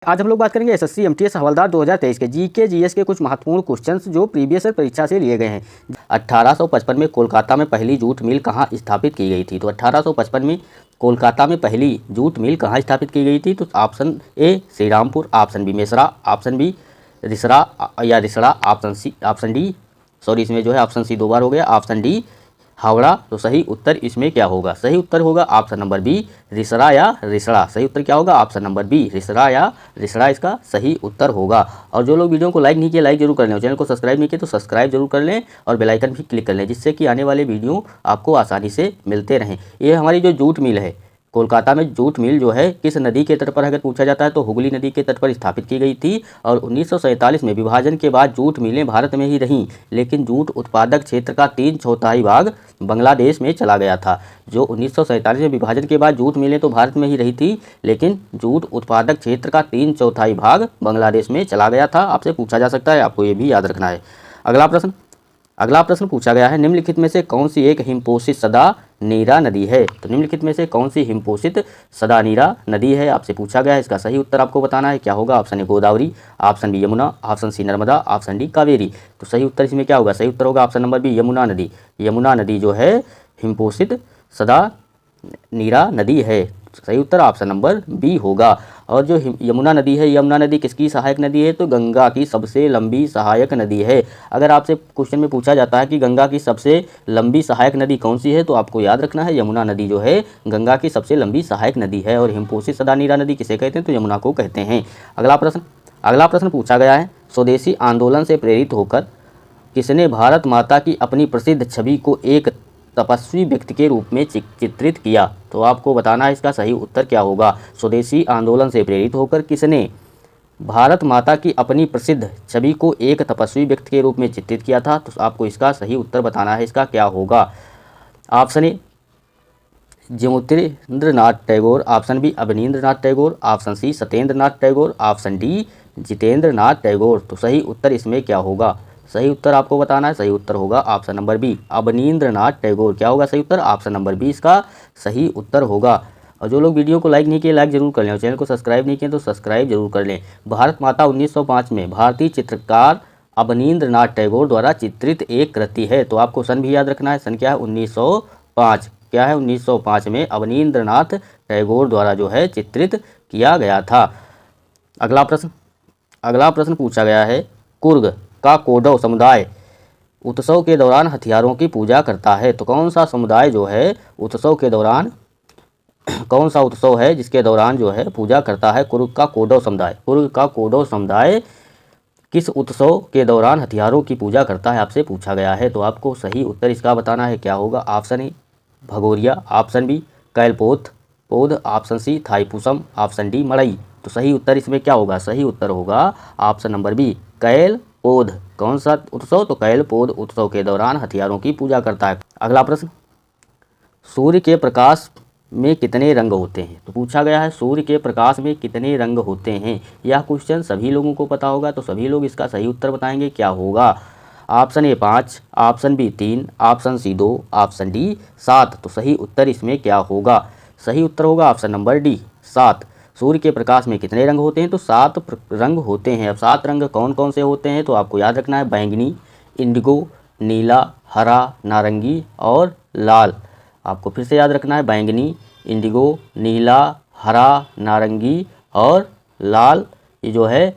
आज हम लोग बात करेंगे एसएससी एमटीएस हवलदार 2023 के जीके जीएस के कुछ महत्वपूर्ण क्वेश्चंस जो प्रीवियस ईयर परीक्षा से लिए गए हैं। 1855 में कोलकाता में पहली जूट मिल कहाँ स्थापित की गई थी? तो 1855 में कोलकाता में पहली जूट मिल कहाँ स्थापित की गई थी? तो option A Shrirampur, option B Mesra, option B Risra या रिसड़ा, ऑप्शन डी सॉरी इसमें जो है ऑप्शन सी 2 बार हो गया, ऑप्शन डी हावड़ा। तो सही उत्तर इसमें क्या होगा? सही उत्तर होगा ऑप्शन नंबर बी रिसरा या रिसड़ा। सही उत्तर क्या होगा? ऑप्शन नंबर बी रिसरा या रिसड़ा इसका सही उत्तर होगा। और जो लोग वीडियो को लाइक नहीं किया लाइक जरूर कर लें, चैनल को सब्सक्राइब नहीं किया तो सब्सक्राइब जरूर कर लें और बेल आइकन भी क्लिक कर लें, जिससे कि आने वाले वीडियो आपको आसानी से मिलते रहें। ये हमारी जो जूट मिल है कोलकाता में, जूट मिल जो है किस नदी के तट पर अगर पूछा जाता है तो हुगली नदी के तट पर स्थापित की गई थी। और 1947 में विभाजन के बाद जूट मिलें भारत में ही रहीं, लेकिन जूट उत्पादक क्षेत्र का 3/4 भाग बांग्लादेश में चला गया था। जो 1947 में विभाजन के बाद जूट मिलें तो भारत में ही रही थी, लेकिन जूट उत्पादक क्षेत्र का 3/4 भाग बांग्लादेश में चला गया था। आपसे पूछा जा सकता है, आपको ये भी याद रखना है। अगला प्रश्न पूछा गया है, निम्नलिखित में से कौन सी एक हिमपोषित सदा नीरा नदी है? तो निम्नलिखित में से कौन सी हिमपोषित सदा नीरा नदी है? आपसे पूछा गया है, इसका सही उत्तर आपको बताना है। क्या होगा? Option A Godavari, option B Yamuna, option C Narmada, option D Kaveri. तो सही उत्तर इसमें क्या होगा? सही उत्तर होगा ऑप्शन नंबर बी यमुना नदी। यमुना नदी जो है हिमपोषित सदा नीरा नदी है। सही उत्तर ऑप्शन नंबर बी होगा। और जो यमुना नदी है, यमुना नदी किसकी सहायक नदी है? तो गंगा की सबसे लंबी सहायक नदी है। अगर आपसे क्वेश्चन में पूछा जाता है कि गंगा की सबसे लंबी सहायक नदी कौन सी है, तो आपको याद रखना है यमुना नदी जो है गंगा की सबसे लंबी सहायक नदी है। और हिमपोषित सदा नीरा नदी किसे कहते हैं? तो यमुना को कहते हैं। अगला प्रश्न पूछा गया है, स्वदेशी आंदोलन से प्रेरित होकर किसने भारत माता की अपनी प्रसिद्ध छवि को एक तपस्वी व्यक्ति के रूप में चित्रित किया? तो आपको बताना है इसका सही उत्तर क्या होगा। स्वदेशी आंदोलन से प्रेरित होकर किसने भारत माता की अपनी प्रसिद्ध छवि को एक तपस्वी व्यक्ति के रूप में चित्रित किया था? तो आपको इसका सही उत्तर बताना है, इसका क्या होगा। Option A Jyotirindranath Tagore, option B Abanindranath Tagore, option C Satyendranath Tagore, option D Jitendranath Tagore. तो सही उत्तर इसमें क्या होगा? सही उत्तर आपको बताना है। सही उत्तर होगा option number B Abanindranath Tagore. क्या होगा सही उत्तर? ऑप्शन नंबर बी इसका सही उत्तर होगा। और जो लोग वीडियो को लाइक नहीं किए लाइक जरूर कर लें और चैनल को सब्सक्राइब नहीं किए तो सब्सक्राइब जरूर कर लें। भारत माता 1905 में भारतीय चित्रकार अवनींद्रनाथ टैगोर द्वारा चित्रित एक कृति है। तो आपको सन भी याद रखना है। सन क्या है? 1905। क्या है? 1905 में अवनींद्रनाथ टैगोर द्वारा जो है चित्रित किया गया था। अगला प्रश्न पूछा गया है, कुर्ग का कोडव समुदाय उत्सव के दौरान हथियारों की पूजा करता है। तो कौन सा समुदाय जो है उत्सव के दौरान कौन सा उत्सव है जिसके दौरान जो है पूजा करता है? कुर्ग का कोडव समुदाय। कुर्ग का कोडव समुदाय किस उत्सव के दौरान हथियारों की पूजा करता है? आपसे पूछा गया है। तो आपको सही उत्तर इसका बताना है। क्या होगा? Option A Bhagoria, option B Kailpoth Podh, option C Thaipusam, option D Madai. तो सही उत्तर इसमें क्या होगा? सही उत्तर होगा option number B Kail Podh. कौन सा उत्सव? तो कैल पोध उत्सव के दौरान हथियारों की पूजा करता है। अगला प्रश्न, सूर्य के प्रकाश में कितने रंग होते हैं? तो पूछा गया है सूर्य के प्रकाश में कितने रंग होते हैं। यह क्वेश्चन सभी लोगों को पता होगा, तो सभी लोग इसका सही उत्तर बताएंगे। क्या होगा? Option A 5, option B 3, option C 2, option D 7। तो सही उत्तर इसमें क्या होगा? सही उत्तर होगा ऑप्शन नंबर डी 7। सूर्य के प्रकाश में कितने रंग होते हैं? तो 7 रंग होते हैं। अब 7 रंग कौन कौन से होते हैं? तो आपको याद रखना है, बैंगनी, इंडिगो, नीला, हरा, नारंगी और लाल। आपको फिर से याद रखना है, बैंगनी, इंडिगो, नीला, हरा, नारंगी और लाल। ये जो है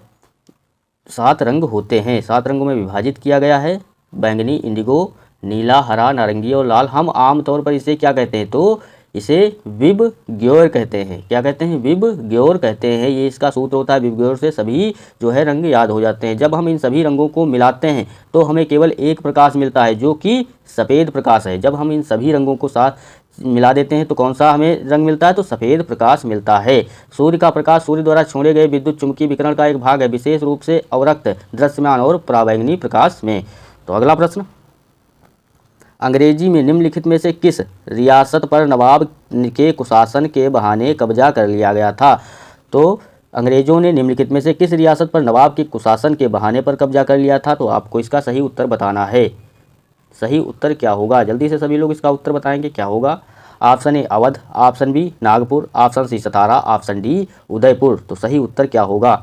7 रंग होते हैं। 7 रंगों में विभाजित किया गया है, बैंगनी, इंडिगो, नीला, हरा, नारंगी और लाल। हम आमतौर पर इसे क्या कहते हैं? तो इसे विबग्योर कहते हैं। क्या कहते हैं? विबग्योर कहते हैं। ये इसका सूत्र होता है। विबग्योर से सभी जो है रंग याद हो जाते हैं। जब हम इन सभी रंगों को मिलाते हैं तो हमें केवल एक प्रकाश मिलता है, जो कि सफ़ेद प्रकाश है। जब हम इन सभी रंगों को साथ मिला देते हैं तो कौन सा हमें रंग मिलता है? तो सफ़ेद प्रकाश मिलता है। सूर्य का प्रकाश सूर्य द्वारा छोड़े गए विद्युत चुम्बकीय विकिरण का एक भाग है, विशेष रूप से अवरक्त, दृश्यमान और पराबैंगनी प्रकाश में। तो अगला प्रश्न, अंग्रेजी में निम्नलिखित में से किस रियासत पर नवाब के कुशासन के बहाने कब्जा कर लिया गया था? तो अंग्रेजों ने निम्नलिखित में से किस रियासत पर नवाब के कुशासन के बहाने पर कब्जा कर लिया था? तो आपको इसका सही उत्तर बताना है। सही उत्तर क्या होगा? जल्दी से सभी लोग इसका उत्तर बताएंगे। क्या होगा? Option A Awadh, option B Nagpur, option C Satara, option D Udaipur. तो सही उत्तर क्या होगा?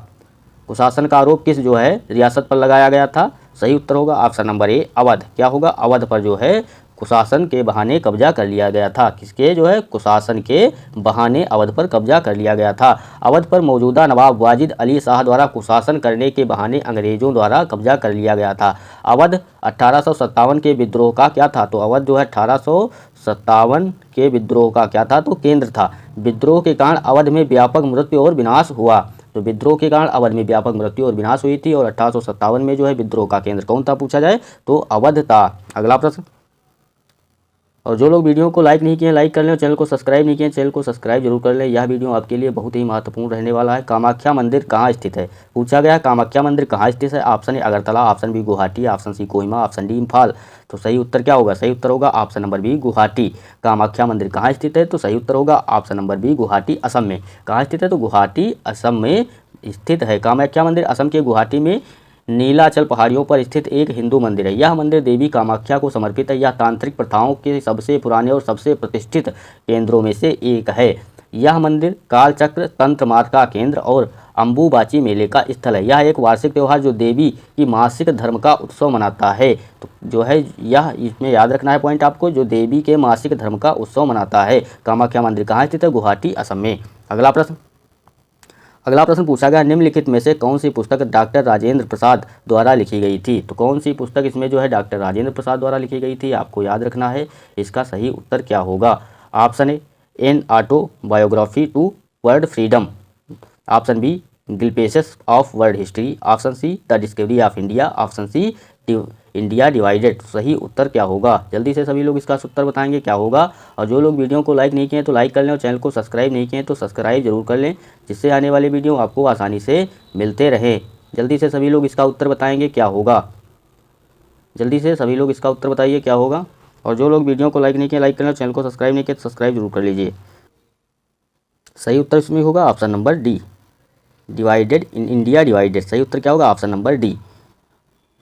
कुशासन का आरोप किस जो है रियासत पर लगाया गया था? सही उत्तर होगा ऑप्शन नंबर ए अवध। क्या होगा? अवध पर जो है कुशासन के बहाने कब्जा कर लिया गया था। किसके जो है? कुशासन के बहाने अवध पर कब्जा कर लिया गया था। अवध पर मौजूदा नवाब वाजिद अली शाह द्वारा कुशासन करने के बहाने अंग्रेजों द्वारा कब्जा कर लिया गया था। अवध 1857 के विद्रोह का क्या था? तो अवध जो है 1857 के विद्रोह का क्या था? तो केंद्र था। विद्रोह के कारण अवध में व्यापक मृत्यु और विनाश हुआ। तो विद्रोह के कारण अवध में व्यापक मृत्यु और विनाश हुई थी और 1857 में जो है विद्रोह का केंद्र कौन था पूछा जाए तो अवध था। अगला प्रश्न। और जो लोग वीडियो को लाइक नहीं किए लाइक कर लें और चैनल को सब्सक्राइब नहीं किए चैनल को सब्सक्राइब जरूर कर लें। यह वीडियो आपके लिए बहुत ही महत्वपूर्ण रहने वाला है। कामाख्या मंदिर कहाँ स्थित है? पूछा गया है कामाख्या मंदिर कहाँ स्थित है? Option A Agartala, option B Guwahati, option C Kohima, option D Imphal. तो सही उत्तर क्या होगा? सही उत्तर होगा option number B Guwahati. Kamakhya मंदिर कहाँ स्थित है? तो सही उत्तर होगा option number B Guwahati, Assam में। कहाँ स्थित है? तो गुवाहाटी असम में स्थित है। कामाख्या मंदिर असम के गुवाहाटी में नीलाचल पहाड़ियों पर स्थित एक हिंदू मंदिर है। यह मंदिर देवी कामाख्या को समर्पित है। यह तांत्रिक प्रथाओं के सबसे पुराने और सबसे प्रतिष्ठित केंद्रों में से एक है। यह मंदिर कालचक्र तंत्र मार्ग का केंद्र और अम्बुबाची मेले का स्थल है। यह एक वार्षिक त्यौहार जो देवी की मासिक धर्म का उत्सव मनाता है। तो जो है यह इसमें याद रखना है पॉइंट आपको, जो देवी के मासिक धर्म का उत्सव मनाता है। कामाख्या मंदिर कहाँ स्थित है? गुवाहाटी असम में। अगला प्रश्न। अगला प्रश्न पूछा गया निम्नलिखित में से कौन सी पुस्तक डॉक्टर राजेंद्र प्रसाद द्वारा लिखी गई थी? तो कौन सी पुस्तक इसमें जो है डॉक्टर राजेंद्र प्रसाद द्वारा लिखी गई थी? आपको याद रखना है। इसका सही उत्तर क्या होगा? Option A an autobiography to world freedom, option B glimpses of world history, option C the discovery of India, option C India divided. सही उत्तर क्या होगा? जल्दी से सभी लोग इसका उत्तर बताएंगे क्या होगा। और जो लोग वीडियो को लाइक नहीं किए तो लाइक कर लें और चैनल को सब्सक्राइब नहीं किए तो सब्सक्राइब जरूर कर लें, जिससे आने वाले वीडियो आपको आसानी से मिलते रहे। जल्दी से सभी लोग इसका उत्तर बताएंगे क्या होगा। जल्दी से सभी लोग इसका उत्तर बताइए क्या होगा। और जो लोग वीडियो को लाइक नहीं किए लाइक कर लें और चैनल को सब्सक्राइब नहीं किए तो सब्सक्राइब जरूर कर लीजिए। सही उत्तर इसमें होगा option number D, divided in India divided. सही उत्तर क्या होगा? Option number D.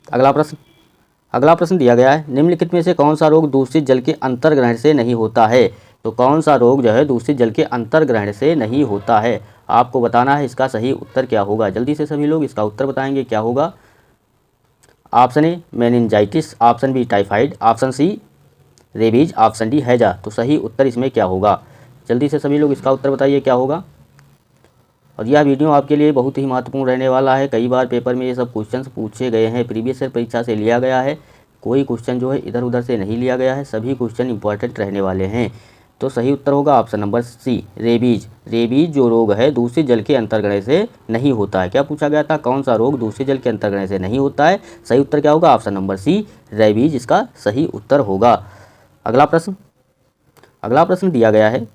अगला प्रश्न। अगला प्रश्न दिया गया है निम्नलिखित में से कौन सा रोग दूषित जल के अंतर्ग्रहण से नहीं होता है? तो कौन सा रोग जो है दूषित जल के अंतर्ग्रहण से नहीं होता है? आपको बताना है इसका सही उत्तर क्या होगा। जल्दी से सभी लोग इसका उत्तर बताएंगे क्या होगा। Option A meningitis, option B typhoid, option C rabies, option D हैजा। तो सही उत्तर इसमें क्या होगा? जल्दी से सभी लोग इसका उत्तर बताइए क्या होगा। और यह वीडियो आपके लिए बहुत ही महत्वपूर्ण रहने वाला है। कई बार पेपर में ये सब क्वेश्चंस पूछे गए हैं, प्रीवियस ईयर परीक्षा से लिया गया है। कोई क्वेश्चन जो है इधर उधर से नहीं लिया गया है, सभी क्वेश्चन इंपॉर्टेंट रहने वाले हैं। तो सही उत्तर होगा option number C rabies. Rabies जो रोग है दूषित जल के अंतर्ग्रहण से नहीं होता है। क्या पूछा गया था? कौन सा रोग दूषित जल के अंतर्ग्रहण से नहीं होता है? सही उत्तर क्या होगा? ऑप्शन नंबर सी रेबीज इसका सही उत्तर होगा। अगला प्रश्न। अगला प्रश्न दिया गया है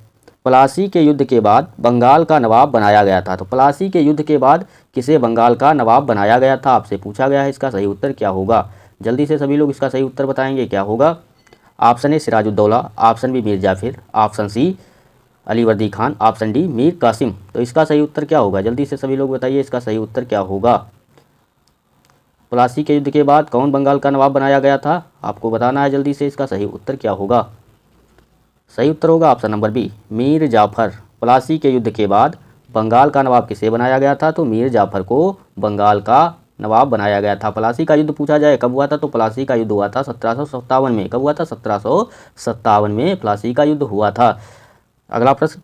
प्लासी के युद्ध के बाद बंगाल का नवाब बनाया गया था। तो प्लासी के युद्ध के बाद किसे बंगाल का नवाब बनाया गया था? आपसे पूछा गया है। इसका सही उत्तर क्या होगा? जल्दी से सभी लोग इसका सही उत्तर बताएंगे क्या होगा। Option A Sirajuddaula, option B Mir Jafar, option C Alivardi Khan, option D Mir Qasim. तो इसका सही उत्तर क्या होगा? जल्दी से सभी लोग बताइए इसका सही उत्तर क्या होगा। प्लासी के युद्ध के बाद कौन बंगाल का नवाब बनाया गया था? आपको बताना है जल्दी से इसका सही उत्तर क्या होगा। सही उत्तर होगा option number B Mir Jafar. Plassey के युद्ध के बाद बंगाल का नवाब किसे बनाया गया था? तो मीर जाफर को बंगाल का नवाब बनाया गया था। प्लासी का युद्ध पूछा जाए कब हुआ था? तो प्लासी का युद्ध हुआ था 1757 में। कब हुआ था? 1757 में प्लासी का युद्ध हुआ था। अगला प्रश्न।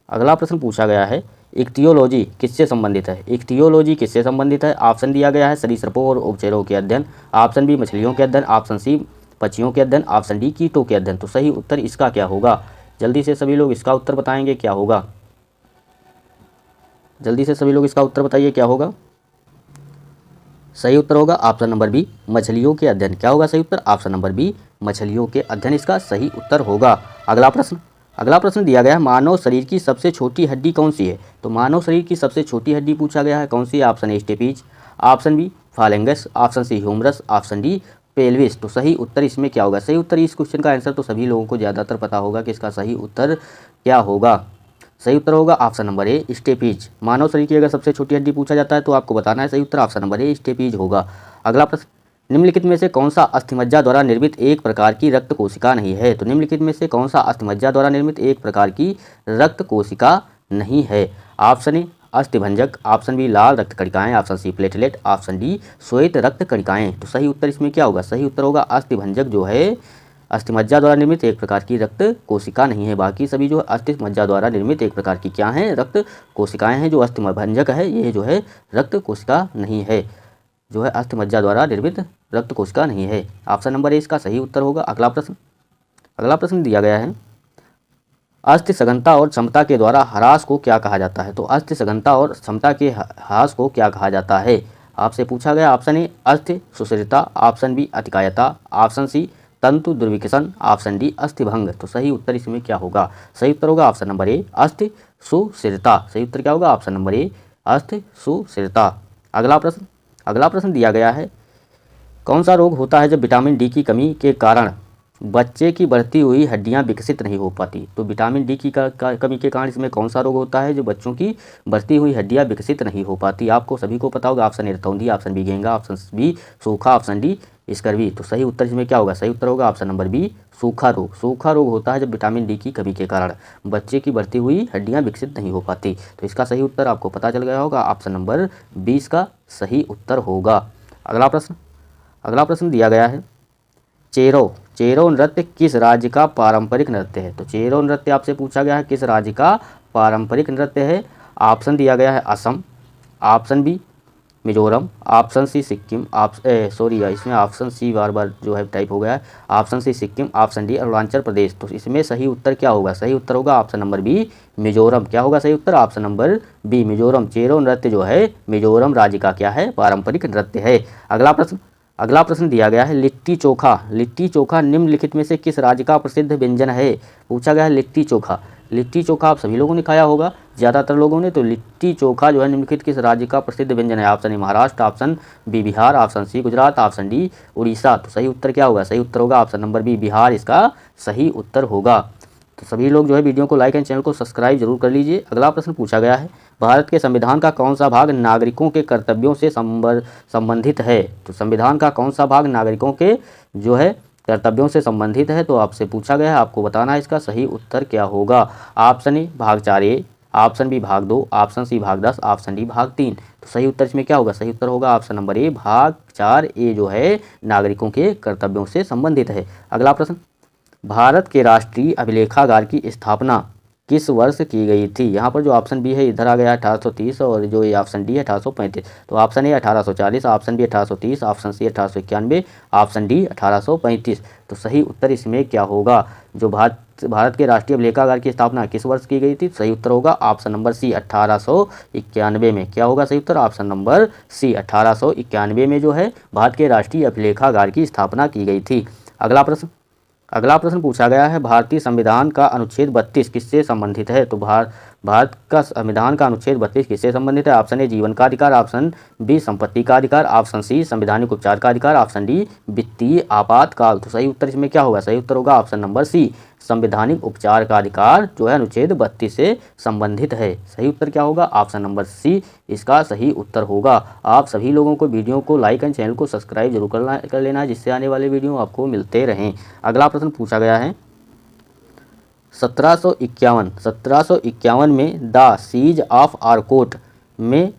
अगला प्रश्न पूछा गया है इक्तियोलॉजी किससे संबंधित है? इक्तियोलॉजी किससे संबंधित है? ऑप्शन दिया गया है सरीसृपों और उभचरों के अध्ययन, ऑप्शन बी मछलियों के अध्ययन, ऑप्शन सी पक्षियों के अध्ययन, ऑप्शन डी कीटों के अध्ययन। तो सही उत्तर इसका क्या होगा? जल्दी से सभी लोग इसका उत्तर बताएंगे क्या होगा। जल्दी से सभी लोग इसका उत्तर बताइए क्या होगा। सही उत्तर होगा ऑप्शन नंबर बी मछलियों के अध्ययन। क्या होगा सही उत्तर? ऑप्शन नंबर बी मछलियों के अध्ययन इसका सही उत्तर होगा। अगला प्रश्न। अगला प्रश्न दिया गया है मानव शरीर की सबसे छोटी हड्डी कौन सी है? तो मानव शरीर की सबसे छोटी हड्डी पूछा गया है कौन सी है? Option A stapes, option B phalanges, option C humerus, option D pelvis. तो सही उत्तर इसमें क्या होगा? सही उत्तर इस क्वेश्चन का आंसर तो सभी लोगों को ज़्यादातर पता होगा कि इसका सही उत्तर क्या होगा। सही उत्तर होगा ऑप्शन नंबर ए स्टेपीज। मानव शरीर की अगर सबसे छोटी हड्डी पूछा जाता है तो आपको बताना है सही उत्तर ऑप्शन नंबर ए स्टेपीज होगा। अगला प्रश्न। निम्नलिखित में से कौन सा अस्थिमज्जा द्वारा निर्मित एक प्रकार की रक्त कोशिका नहीं है? तो निम्नलिखित में से कौन सा अस्थिमज्जा द्वारा निर्मित एक प्रकार की रक्त कोशिका नहीं है? ऑप्शन ए अस्थिभंजक, ऑप्शन बी लाल रक्त कणिकाएं, option C platelet, option D श्वेत रक्त कणिकाएं। तो सही उत्तर इसमें क्या होगा? सही उत्तर होगा अस्थिभंजक जो है अस्थिमज्जा द्वारा निर्मित एक प्रकार की रक्त कोशिका नहीं है। बाकी सभी जो अस्थिमज्जा द्वारा निर्मित एक प्रकार की क्या हैं? रक्त कोशिकाएं हैं। जो अस्थिभंजक है ये जो है रक्त कोशिका नहीं है, जो है अस्थिमज्जा द्वारा निर्मित रक्त कोशिका नहीं है। ऑप्शन नंबर ए इसका सही उत्तर होगा। अगला प्रश्न दिया गया है, अस्थि सघनता और क्षमता के द्वारा ह्रास को क्या कहा जाता है? तो अस्थि सघनता और क्षमता के ह्रास को क्या कहा जाता है? आपसे पूछा गया। ऑप्शन ए अस्थि सुस्थिरता, ऑप्शन बी अतिकायता, ऑप्शन सी तंतु दुर्विकसन, ऑप्शन डी अस्थिभंग। तो सही उत्तर इसमें क्या होगा? सही उत्तर होगा ऑप्शन नंबर ए अस्थि सुस्थिरता। सही उत्तर क्या होगा? ऑप्शन नंबर ए अस्थि सुस्थिरता। अगला प्रश्न दिया गया है, कौन सा रोग होता है जब विटामिन डी की कमी के कारण बच्चे की बढ़ती हुई हड्डियां विकसित नहीं हो पाती? तो विटामिन डी की कमी के कारण इसमें कौन सा रोग होता है जो बच्चों की बढ़ती हुई हड्डियां विकसित नहीं हो पाती? आपको सभी को पता होगा। ऑप्शन ए रतौंधी, ऑप्शन बी घेंगा, ऑप्शन बी सूखा, ऑप्शन डी स्कर्वी। तो सही उत्तर इसमें क्या होगा? सही उत्तर होगा ऑप्शन नंबर बी सूखा रोग। सूखा रोग होता है जब विटामिन डी की कमी के कारण बच्चे की बढ़ती हुई हड्डियां विकसित नहीं हो पाती। तो इसका सही उत्तर आपको पता चल गया होगा। ऑप्शन नंबर 20 का सही उत्तर होगा। अगला प्रश्न दिया गया है, चेरो नृत्य किस राज्य का पारंपरिक नृत्य है? तो चेरो नृत्य आपसे पूछा गया है किस राज्य का पारंपरिक नृत्य है? ऑप्शन दिया गया है Assam, option B Mizoram, option C Sikkim, इसमें ऑप्शन सी बार बार जो है टाइप हो गया है। Option C Sikkim, option D Arunachal Pradesh. तो इसमें सही उत्तर क्या होगा? सही उत्तर होगा ऑप्शन नंबर बी मिजोरम। क्या होगा सही उत्तर? Option number B Mizoram. Cheraw नृत्य जो है मिजोरम राज्य का क्या है? पारंपरिक नृत्य है। अगला प्रश्न दिया गया है, लिट्टी चोखा निम्नलिखित में से किस राज्य का प्रसिद्ध व्यंजन है? पूछा गया है लिट्टी चोखा आप सभी लोगों ने खाया होगा, ज़्यादातर लोगों ने। तो लिट्टी चोखा जो है निम्नलिखित किस राज्य का प्रसिद्ध व्यंजन है? Option A Maharashtra, option B Bihar, option C Gujarat, option D Orissa. तो सही उत्तर क्या होगा? सही उत्तर होगा ऑप्शन नंबर बी बिहार इसका सही उत्तर होगा। तो सभी लोग जो है वीडियो को लाइक एंड चैनल को सब्सक्राइब जरूर कर लीजिए। अगला प्रश्न पूछा गया है, भारत के संविधान का कौन सा भाग नागरिकों के कर्तव्यों से संबंधित है? तो संविधान का कौन सा भाग नागरिकों के जो है कर्तव्यों से संबंधित है? तो आपसे पूछा गया है, आपको बताना है इसका सही उत्तर क्या होगा। ऑप्शन ए भाग 4A, ऑप्शन बी भाग 2, ऑप्शन सी भाग 10, ऑप्शन डी भाग 3। तो सही उत्तर इसमें क्या होगा? सही उत्तर होगा ऑप्शन नंबर ए भाग 4A जो है नागरिकों के कर्तव्यों से संबंधित है। अगला प्रश्न, भारत के राष्ट्रीय अभिलेखागार की स्थापना किस वर्ष की गई थी? यहाँ पर जो ऑप्शन बी है इधर आ गया 1830 और जो ये ऑप्शन डी है 1835। तो option A 1840, option B 1830, option C 1891, option D 1835। तो सही उत्तर इसमें क्या होगा? जो भारत के राष्ट्रीय अभिलेखागार की स्थापना किस वर्ष की गई थी? सही उत्तर होगा ऑप्शन नंबर सी 1891 में। क्या होगा सही उत्तर? ऑप्शन नंबर सी 1891 में जो है भारत के राष्ट्रीय अभिलेखागार की स्थापना की गई थी। अगला प्रश्न पूछा गया है, भारतीय संविधान का अनुच्छेद 32 किससे संबंधित है? तो भारत का संविधान का अनुच्छेद 32 किससे संबंधित है? ऑप्शन ए जीवन का अधिकार, ऑप्शन बी संपत्ति का अधिकार, ऑप्शन सी संवैधानिक उपचार का अधिकार, ऑप्शन डी वित्तीय आपातकाल। तो सही उत्तर इसमें क्या होगा? सही उत्तर होगा ऑप्शन नंबर सी संवैधानिक उपचार का अधिकार जो है अनुच्छेद 32 से संबंधित है। सही उत्तर क्या होगा? ऑप्शन नंबर सी इसका सही उत्तर होगा। आप सभी लोगों को वीडियो को लाइक एंड चैनल को सब्सक्राइब जरूर कर लेना है, जिससे आने वाले वीडियो आपको मिलते रहें। अगला प्रश्न पूछा गया है, 1751 में द सीज ऑफ आरकोट में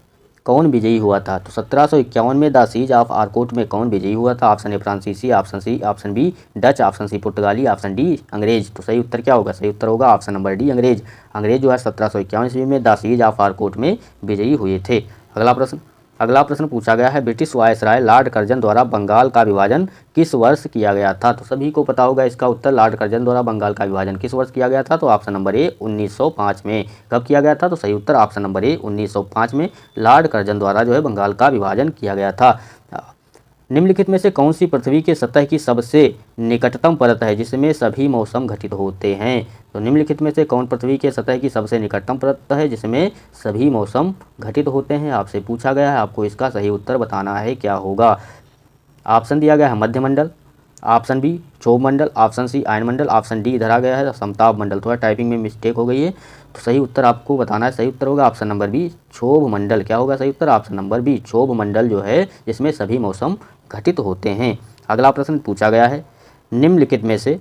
कौन विजयी हुआ था? तो 1751 में द सीज ऑफ आरकोट में कौन विजयी हुआ था? ऑप्शन ए फ्रांसीसी, option C, option B Dutch, option C पुर्तगाली, ऑप्शन डी अंग्रेज। तो सही उत्तर क्या होगा? सही उत्तर होगा ऑप्शन नंबर डी अंग्रेज। अंग्रेज जो है 1751 ईस्वी में द सीज ऑफ आरकोट में विजयी हुए थे। अगला प्रश्न पूछा गया है, ब्रिटिश वायसराय लॉर्ड कर्जन द्वारा बंगाल का विभाजन किस वर्ष किया गया था? तो सभी को पता होगा इसका उत्तर, लॉर्ड कर्जन द्वारा बंगाल का विभाजन किस वर्ष किया गया था? तो ऑप्शन नंबर ए 1905 में। कब किया गया था? तो सही उत्तर ऑप्शन नंबर ए 1905 में लॉर्ड कर्जन द्वारा जो है बंगाल का विभाजन किया गया था। निम्नलिखित में से कौन सी पृथ्वी की सतह की सबसे निकटतम परत है जिसमें सभी मौसम घटित होते हैं? तो निम्नलिखित में से कौन पृथ्वी के सतह की सबसे निकटतम परत है जिसमें सभी मौसम घटित होते हैं? आपसे पूछा गया है, आपको इसका सही उत्तर बताना है क्या होगा। ऑप्शन दिया गया है मध्यमंडल, ऑप्शन बी क्षोभ मंडल, ऑप्शन सी आयन मंडल, ऑप्शन डी इधर आ गया है समताप मंडल। थोड़ा टाइपिंग में मिस्टेक हो गई है, तो सही उत्तर आपको बताना है। सही उत्तर होगा ऑप्शन नंबर बी क्षोभ मंडल। क्या होगा सही उत्तर? ऑप्शन नंबर बी क्षोभ मंडल जो है जिसमें सभी मौसम घटित होते हैं। अगला प्रश्न पूछा गया है, निम्नलिखित में से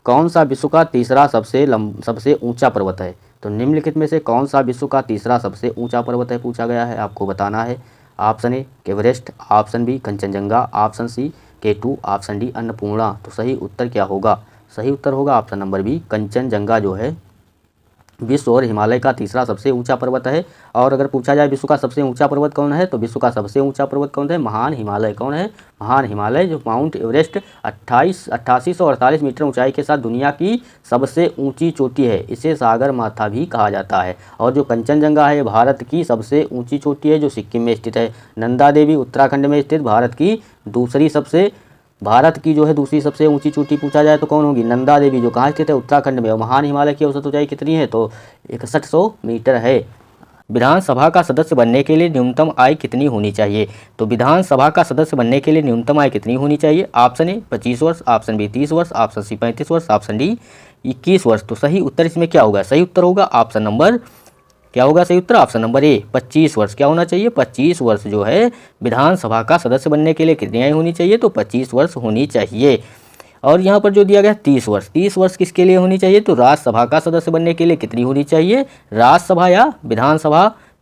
कौन सा विश्व का तीसरा सबसे ऊंचा पर्वत है। तो निम्नलिखित में से कौन सा विश्व का तीसरा सबसे ऊंचा पर्वत है पूछा गया है, आपको बताना है। Option A Everest, option B Kanchenjunga, option C K2, option D Annapurna. तो सही उत्तर क्या होगा? सही उत्तर होगा ऑप्शन नंबर बी, कंचनजंगा जो है विश्व और हिमालय का तीसरा सबसे ऊंचा पर्वत है। और अगर पूछा जाए विश्व का सबसे ऊंचा पर्वत कौन है, तो विश्व का सबसे ऊंचा पर्वत कौन है? महान हिमालय। कौन है? महान हिमालय, जो माउंट एवरेस्ट 8848 मीटर ऊंचाई के साथ दुनिया की सबसे ऊंची चोटी है। इसे सागर माथा भी कहा जाता है। और जो कंचनजंगा है भारत की सबसे ऊंची चोटी है, जो सिक्किम में स्थित है। नंदा देवी उत्तराखंड में स्थित भारत की जो है दूसरी सबसे ऊंची चोटी पूछा जाए तो कौन होगी? नंदा देवी, जो कहाँ स्थित है? उत्तराखंड में। और महान हिमालय की औसत ऊंचाई कितनी है? तो 6100 मीटर है। विधानसभा का सदस्य बनने के लिए न्यूनतम आय कितनी होनी चाहिए? तो विधानसभा का सदस्य बनने के लिए न्यूनतम आय कितनी होनी चाहिए? ऑप्शन ए 25 वर्ष, ऑप्शन बी 30 वर्ष, ऑप्शन सी 35 वर्ष, ऑप्शन डी 21 वर्ष। तो सही उत्तर इसमें क्या होगा? सही उत्तर होगा ऑप्शन नंबर, क्या होगा सही उत्तर? ऑप्शन नंबर ए 25 वर्ष। क्या होना चाहिए? 25 वर्ष जो है विधानसभा का सदस्य बनने के लिए कितनी आयु होनी चाहिए? तो 25 वर्ष होनी चाहिए। और यहाँ पर जो दिया गया 30 वर्ष, 30 वर्ष किसके लिए होनी चाहिए? तो राज्यसभा का सदस्य बनने के लिए कितनी होनी चाहिए? राज्यसभा या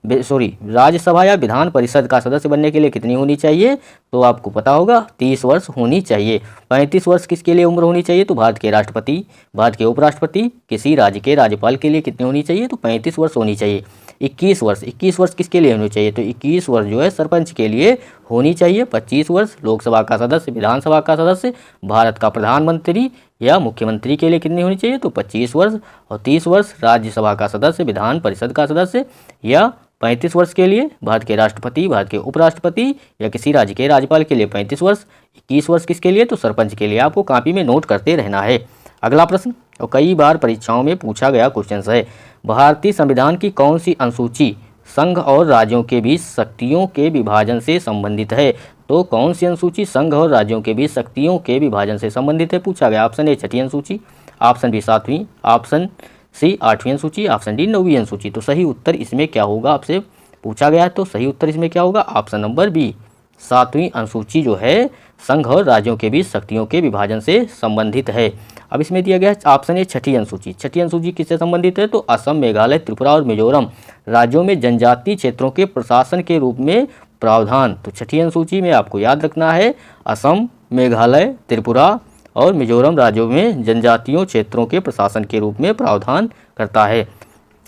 राज्यसभा या विधान परिषद का सदस्य बनने के लिए कितनी होनी चाहिए? तो आपको पता होगा 30 वर्ष होनी चाहिए। 35 वर्ष किसके लिए उम्र होनी चाहिए? तो भारत के राष्ट्रपति, भारत के उपराष्ट्रपति, किसी राज्य के राज्यपाल के लिए कितनी होनी चाहिए? तो 35 वर्ष होनी चाहिए। 21 वर्ष किसके लिए होनी चाहिए? तो 21 वर्ष जो है सरपंच के लिए होनी चाहिए। 25 वर्ष लोकसभा का सदस्य, विधानसभा का सदस्य, भारत का प्रधानमंत्री या मुख्यमंत्री के लिए कितनी होनी चाहिए? तो 25 वर्ष। और 30 वर्ष राज्यसभा का सदस्य, विधान परिषद का सदस्य, या 35 वर्ष के लिए भारत के राष्ट्रपति, भारत के उपराष्ट्रपति या किसी राज्य के राज्यपाल के लिए 35 वर्ष। 21 वर्ष किसके लिए? तो सरपंच के लिए। आपको कॉपी में नोट करते रहना है। अगला प्रश्न, और कई बार परीक्षाओं में पूछा गया क्वेश्चन है, भारतीय संविधान की कौन सी अनुसूची संघ और राज्यों के बीच शक्तियों के विभाजन से संबंधित है? तो कौन सी अनुसूची संघ और राज्यों के बीच शक्तियों के विभाजन से संबंधित है पूछा गया। ऑप्शन ए 6ठी अनुसूची, ऑप्शन बी 7वीं, ऑप्शन सी 8वीं अनुसूची, ऑप्शन डी 9वीं अनुसूची। तो सही उत्तर इसमें क्या होगा? आपसे पूछा गया है तो सही उत्तर इसमें क्या होगा? ऑप्शन नंबर बी, 7वीं अनुसूची जो है संघ और राज्यों के बीच शक्तियों के विभाजन से संबंधित है। अब इसमें दिया गया है ऑप्शन ए 6ठी अनुसूची। 6ठी अनुसूची किससे संबंधित है? तो असम, मेघालय, त्रिपुरा और मिजोरम राज्यों में जनजातीय क्षेत्रों के प्रशासन के रूप में प्रावधान। तो 6ठी अनुसूची में आपको याद रखना है असम, मेघालय, त्रिपुरा और मिजोरम राज्यों में जनजातीयों क्षेत्रों के प्रशासन के रूप में प्रावधान करता है।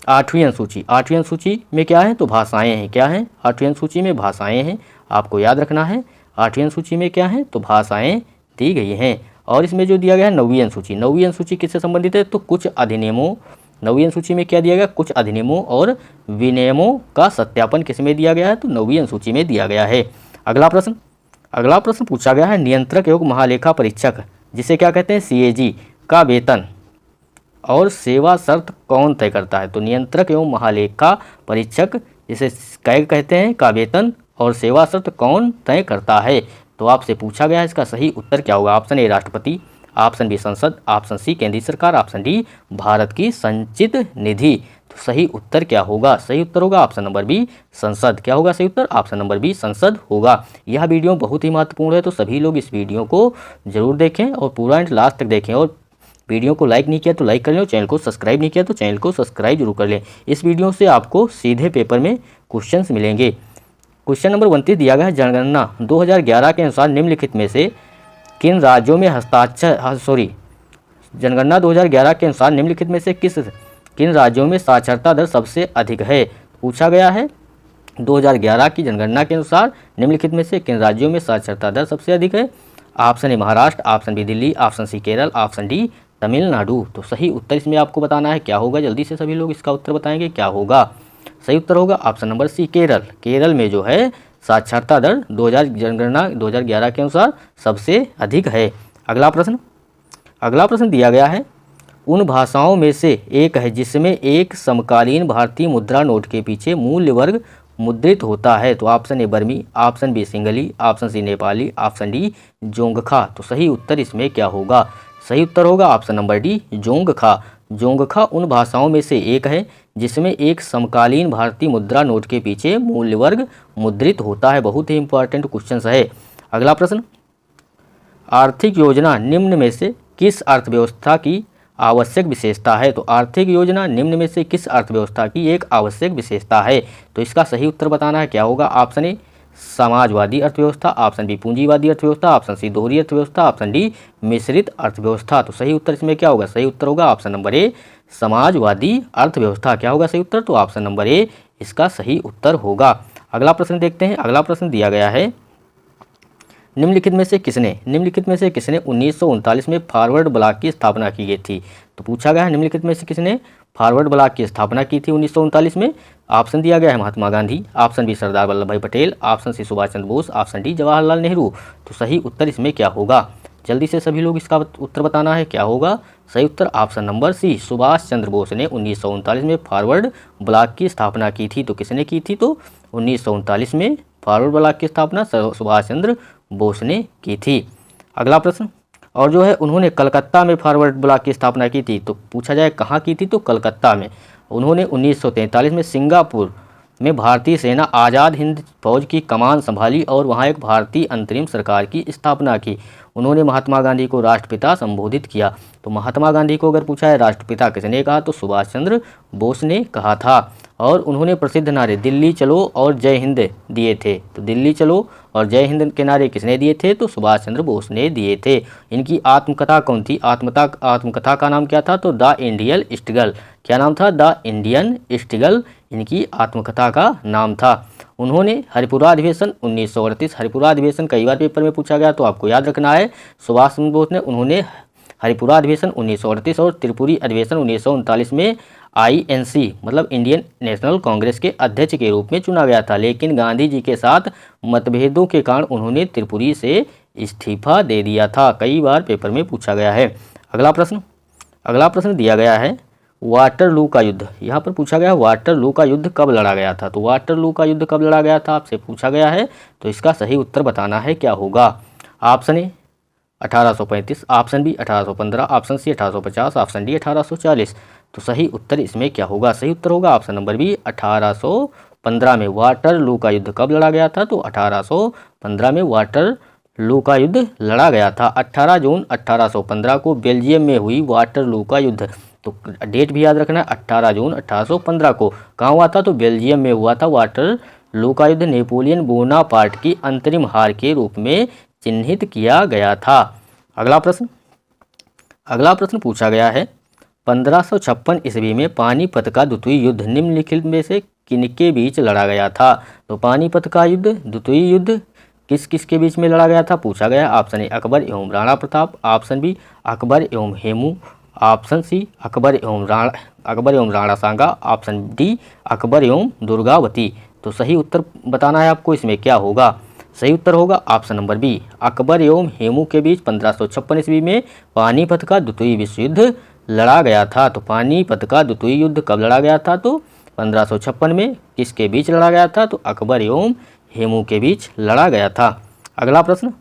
8वीं अनुसूची में क्या है? तो भाषाएं हैं। क्या है? 8वीं अनुसूची में भाषाएं हैं, आपको याद रखना है। 8वीं अनुसूची में क्या है? तो भाषाएं दी गई हैं। और इसमें जो दिया गया है 9वीं अनुसूची किससे संबंधित है? तो कुछ अधिनियमों, 9वीं अनुसूची में क्या दिया गया? कुछ अधिनियमों और विनियमों का सत्यापन किसमें दिया गया है? तो 9वीं अनुसूची में दिया गया है। अगला प्रश्न पूछा गया है, नियंत्रक एवं महालेखा परीक्षक जिसे क्या कहते हैं? CAG का वेतन और सेवा शर्त कौन तय करता है? तो नियंत्रक एवं महालेखा परीक्षक जिसे क्या कहते हैं का वेतन और सेवा शर्त कौन तय करता है? तो आपसे पूछा गया है, इसका सही उत्तर क्या होगा? ऑप्शन ए राष्ट्रपति, ऑप्शन बी संसद, ऑप्शन सी केंद्रीय सरकार, ऑप्शन डी भारत की संचित निधि। तो सही उत्तर क्या होगा? सही उत्तर होगा ऑप्शन नंबर बी संसद। क्या होगा सही उत्तर? ऑप्शन नंबर बी संसद होगा। यह वीडियो बहुत ही महत्वपूर्ण है, तो सभी लोग इस वीडियो को जरूर देखें और पूरा एंड लास्ट तक देखें। और वीडियो को लाइक नहीं किया तो लाइक कर लें, और चैनल को सब्सक्राइब नहीं किया तो चैनल को सब्सक्राइब जरूर कर लें। इस वीडियो से आपको सीधे पेपर में क्वेश्चंस मिलेंगे। क्वेश्चन नंबर 29 दिया गया है, जनगणना 2011 के अनुसार निम्नलिखित में से किन राज्यों में जनगणना 2011 के अनुसार निम्नलिखित में से किन राज्यों में साक्षरता दर सबसे अधिक है? पूछा गया है 2011 की जनगणना के अनुसार निम्नलिखित में से किन राज्यों में साक्षरता दर सबसे अधिक है? Option A Maharashtra, option B Delhi, option C Kerala, option D Tamil Nadu. तो सही उत्तर इसमें आपको बताना है क्या होगा? जल्दी से सभी लोग इसका उत्तर बताएंगे क्या होगा। सही उत्तर होगा option number C Kerala. Kerala में जो है साक्षरता दर जनगणना 2011 के अनुसार सबसे अधिक है। अगला प्रश्न दिया गया है, उन भाषाओं में से एक है जिसमें एक समकालीन भारतीय मुद्रा नोट के पीछे मूल्य वर्ग मुद्रित होता है। तो ऑप्शन ए बर्मी, ऑप्शन बी सिंगली, option C Nepali, option D Dzongkha. तो सही उत्तर इसमें क्या होगा? सही उत्तर होगा option number D Dzongkha. Dzongkha उन भाषाओं में से एक है जिसमें एक समकालीन भारतीय मुद्रा नोट के पीछे मूल्य वर्ग मुद्रित होता है। बहुत ही इंपॉर्टेंट क्वेश्चन है। अगला प्रश्न, आर्थिक योजना निम्न में से किस अर्थव्यवस्था की आवश्यक विशेषता है? तो आर्थिक योजना निम्न में से किस अर्थव्यवस्था की एक आवश्यक विशेषता है? तो इसका सही उत्तर बताना है, क्या होगा? ऑप्शन ए समाजवादी अर्थव्यवस्था, ऑप्शन बी पूंजीवादी अर्थव्यवस्था, ऑप्शन सी दोहरी अर्थव्यवस्था, ऑप्शन डी मिश्रित अर्थव्यवस्था। तो सही उत्तर इसमें क्या होगा? सही उत्तर होगा ऑप्शन नंबर ए समाजवादी अर्थव्यवस्था। क्या होगा सही उत्तर? तो ऑप्शन नंबर ए इसका सही उत्तर होगा। अगला प्रश्न देखते हैं। अगला प्रश्न दिया गया है, निम्नलिखित में से किसने 1939 में फॉरवर्ड ब्लॉक की स्थापना की गई थी? तो पूछा गया है निम्नलिखित में से किसने फॉरवर्ड ब्लॉक की स्थापना की थी 1939 में? ऑप्शन दिया गया है महात्मा गांधी, ऑप्शन बी सरदार वल्लभ भाई Patel, option C Subhash Chandra Bose, option D Jawaharlal Nehru. तो सही उत्तर इसमें क्या होगा? जल्दी से सभी लोग इसका उत्तर बताना है, क्या होगा सही उत्तर? ऑप्शन नंबर सी सुभाष चंद्र बोस ने 1939 में फॉरवर्ड ब्लॉक की स्थापना की थी। तो किसने की थी? तो 1939 में फॉरवर्ड ब्लॉक की स्थापना सुभाष चंद्र बोस ने की थी। अगला प्रश्न, और जो है उन्होंने कलकत्ता में फॉरवर्ड ब्लॉक की स्थापना की थी। तो पूछा जाए कहाँ की थी? तो कलकत्ता में। उन्होंने 1943 में सिंगापुर में भारतीय सेना आज़ाद हिंद फौज की कमान संभाली और वहाँ एक भारतीय अंतरिम सरकार की स्थापना की। उन्होंने महात्मा गांधी को राष्ट्रपिता संबोधित किया। तो महात्मा गांधी को अगर पूछा है राष्ट्रपिता किसने कहा? तो सुभाष चंद्र बोस ने कहा था। और उन्होंने प्रसिद्ध नारे दिल्ली चलो और जय हिंद दिए थे। तो दिल्ली चलो और जय हिंद के नारे किसने दिए थे? तो सुभाष चंद्र बोस ने दिए थे। इनकी आत्मकथा कौन थी? आत्मकथा का नाम क्या था? तो द इंडियन स्ट्रगल। क्या नाम था? द इंडियन स्ट्रगल इनकी आत्मकथा का नाम था। उन्होंने हरिपुरा अधिवेशन 1938, हरिपुरा अधिवेशन कई बार पेपर में पूछा गया तो आपको याद रखना है। सुभाष चंद्र बोस ने उन्होंने हरिपुरा अधिवेशन 1938 और त्रिपुरी अधिवेशन 1939 में INC मतलब इंडियन नेशनल कांग्रेस के अध्यक्ष के रूप में चुना गया था, लेकिन गांधी जी के साथ मतभेदों के कारण उन्होंने त्रिपुरी से इस्तीफा दे दिया था। कई बार पेपर में पूछा गया है। अगला प्रश्न दिया गया है, वाटरलू का युद्ध। यहाँ पर पूछा गया वाटरलू का युद्ध कब लड़ा गया था? तो वाटरलू का युद्ध कब लड़ा गया था आपसे पूछा गया है। तो इसका सही उत्तर बताना है, क्या होगा? Option A 1835, option B 1815, option C 1850, option D 1840। तो सही उत्तर इसमें क्या होगा? सही उत्तर होगा ऑप्शन नंबर बी 1815 में। वाटरलू का युद्ध कब लड़ा गया था? तो 1815 में वाटरलू का युद्ध लड़ा गया था। 18 जून 1815 को बेल्जियम में हुई वाटरलू का युद्ध। तो डेट भी याद रखना है, 18 जून 1815 को कहाँ हुआ था? तो बेल्जियम में हुआ था वाटरलू का युद्ध। नेपोलियन बोनापार्ट की अंतरिम हार के रूप में चिन्हित किया गया था। अगला प्रश्न पूछा गया है, 1556 ईस्वी में पानीपत का द्वितीय युद्ध निम्नलिखित में से किनके बीच लड़ा गया था? तो पानीपत का युद्ध द्वितीय युद्ध किस किस के बीच में लड़ा गया था पूछा गया। ऑप्शन ए अकबर एवं राणा प्रताप, ऑप्शन बी अकबर एवं हेमू, ऑप्शन सी अकबर एवं राणा सांगा, ऑप्शन डी अकबर एवं दुर्गावती। तो सही उत्तर बताना है आपको, इसमें क्या होगा? सही उत्तर होगा ऑप्शन नंबर बी अकबर एवं हेमू के बीच 1556 ईस्वी में पानीपत का द्वितीय विश्व युद्ध लड़ा गया था। तो पानीपत का द्वितीय युद्ध कब लड़ा गया था? तो 1556 में। किसके बीच लड़ा गया था? तो अकबर एवं हेमू के बीच लड़ा गया था। अगला प्रश्न,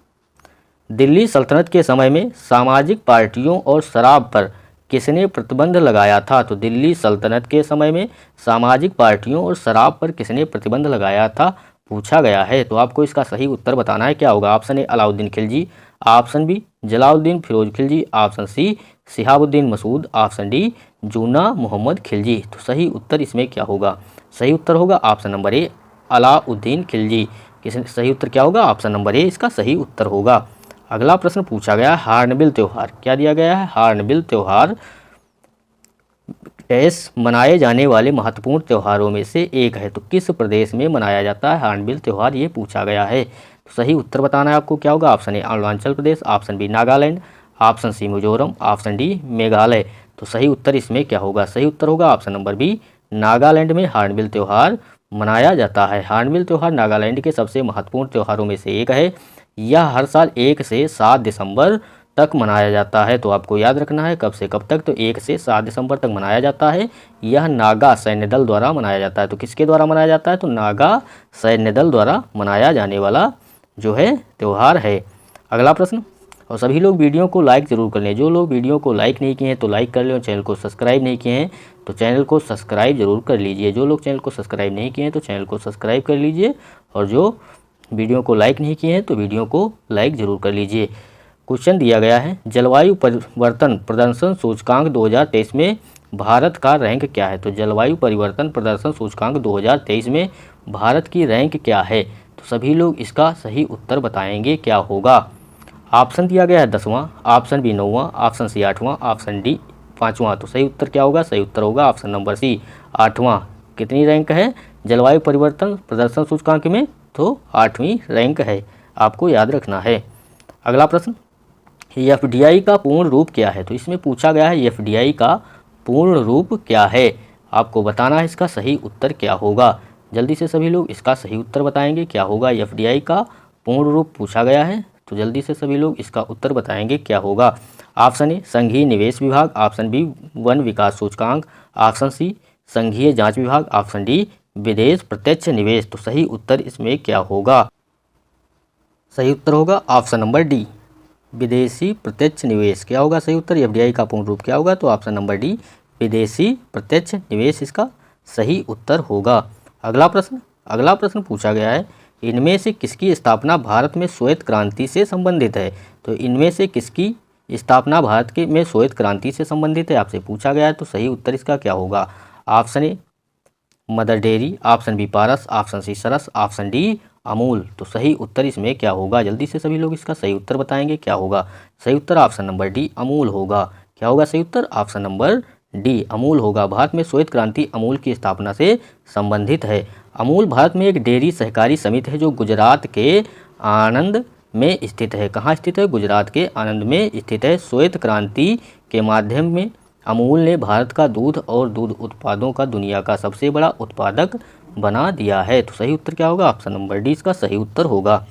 दिल्ली सल्तनत के समय में सामाजिक पार्टियों और शराब पर किसने प्रतिबंध लगाया था? तो दिल्ली सल्तनत के समय में सामाजिक पार्टियों और शराब पर किसने प्रतिबंध लगाया था पूछा गया है। तो आपको इसका सही उत्तर बताना है, क्या होगा? Option A Alauddin Khilji, option B Jalaluddin Firoz Khilji, option C Shihabuddin Masud, option D Juna Mohammad Khilji. तो सही उत्तर इसमें क्या होगा? सही उत्तर होगा option number A Alauddin Khilji. सही उत्तर क्या होगा? ऑप्शन नंबर ए इसका सही उत्तर होगा। अगला प्रश्न पूछा गया, हार्नबिल त्यौहार। क्या दिया गया है? हार्नबिल त्यौहार मनाए जाने वाले महत्वपूर्ण त्योहारों में से एक है। तो किस प्रदेश में मनाया जाता है हार्नबिल त्यौहार, ये पूछा गया है। तो सही उत्तर बताना है आपको, क्या होगा? Option A Arunachal Pradesh, option B Nagaland, option C Mizoram, option D Meghalaya. तो सही उत्तर इसमें क्या होगा? सही उत्तर होगा ऑप्शन नंबर बी नागालैंड में हार्नबिल त्यौहार मनाया जाता है। हार्नबिल त्यौहार नागालैंड के सबसे महत्वपूर्ण त्योहारों में से एक है। यह हर साल 1 से 7 दिसंबर तक मनाया जाता है। तो आपको याद रखना है कब से कब तक? तो 1 से 7 दिसंबर तक मनाया जाता है। यह नागा सैन्य दल द्वारा मनाया जाता है। तो किसके द्वारा मनाया जाता है? तो नागा सैन्य दल द्वारा मनाया जाने वाला जो है त्यौहार है। अगला प्रश्न, और सभी लोग वीडियो को लाइक ज़रूर कर लें। जो लोग वीडियो को लाइक नहीं किए हैं तो लाइक कर लें, और चैनल को सब्सक्राइब नहीं किए हैं तो चैनल को सब्सक्राइब जरूर कर लीजिए। जो लोग चैनल को सब्सक्राइब नहीं किए हैं तो चैनल को सब्सक्राइब कर लीजिए, और जो वीडियो को लाइक नहीं किए हैं तो वीडियो को लाइक ज़रूर कर लीजिए। क्वेश्चन दिया गया है, जलवायु परिवर्तन प्रदर्शन सूचकांक 2023 में भारत का रैंक क्या है। तो जलवायु परिवर्तन प्रदर्शन सूचकांक 2023 में भारत की रैंक क्या है। तो सभी लोग इसका सही उत्तर बताएंगे क्या होगा। ऑप्शन दिया गया है 10वां, ऑप्शन बी 9वां, ऑप्शन सी 8वां, ऑप्शन डी 5वां। तो सही उत्तर क्या होगा, सही उत्तर होगा ऑप्शन नंबर सी 8वां। कितनी रैंक है जलवायु परिवर्तन प्रदर्शन सूचकांक में, तो 8वीं रैंक है, आपको याद रखना है। अगला प्रश्न, एफडीआई का पूर्ण रूप क्या है। तो इसमें पूछा गया है एफडीआई का पूर्ण रूप क्या है, आपको बताना है इसका सही उत्तर क्या होगा। जल्दी से सभी लोग इसका सही उत्तर बताएंगे क्या होगा। एफडीआई का पूर्ण रूप पूछा गया है, तो जल्दी से सभी लोग इसका उत्तर बताएंगे क्या होगा। ऑप्शन ए संघीय निवेश विभाग, ऑप्शन बी वन विकास सूचकांक, ऑप्शन सी संघीय जांच विभाग, ऑप्शन डी विदेश प्रत्यक्ष निवेश। तो सही उत्तर इसमें क्या होगा, सही उत्तर होगा ऑप्शन नंबर डी विदेशी प्रत्यक्ष निवेश। क्या होगा सही उत्तर, एफडीआई का पूर्ण रूप क्या होगा, तो ऑप्शन नंबर डी विदेशी प्रत्यक्ष निवेश इसका सही उत्तर होगा। अगला प्रश्न पूछा गया है, इनमें से किसकी स्थापना भारत में श्वेत क्रांति से संबंधित है। तो इनमें से किसकी स्थापना भारत के में श्वेत क्रांति से संबंधित है, आपसे पूछा गया है। तो सही उत्तर इसका क्या होगा। Option A Mother Dairy, option B Paras, option C Saras, option D Amul. तो सही उत्तर इसमें क्या होगा, जल्दी से सभी लोग इसका सही उत्तर बताएंगे क्या होगा। सही उत्तर ऑप्शन नंबर डी अमूल होगा। क्या होगा सही उत्तर, ऑप्शन नंबर डी अमूल होगा। भारत में श्वेत क्रांति अमूल की स्थापना से संबंधित है। अमूल भारत में एक डेयरी सहकारी समिति है जो गुजरात के आणंद में स्थित है। कहाँ स्थित है, गुजरात के आणंद में स्थित है। श्वेत क्रांति के माध्यम में अमूल ने भारत का दूध और दूध उत्पादों का दुनिया का सबसे बड़ा उत्पादक बना दिया है। तो सही उत्तर क्या होगा, ऑप्शन नंबर डी इसका सही उत्तर होगा।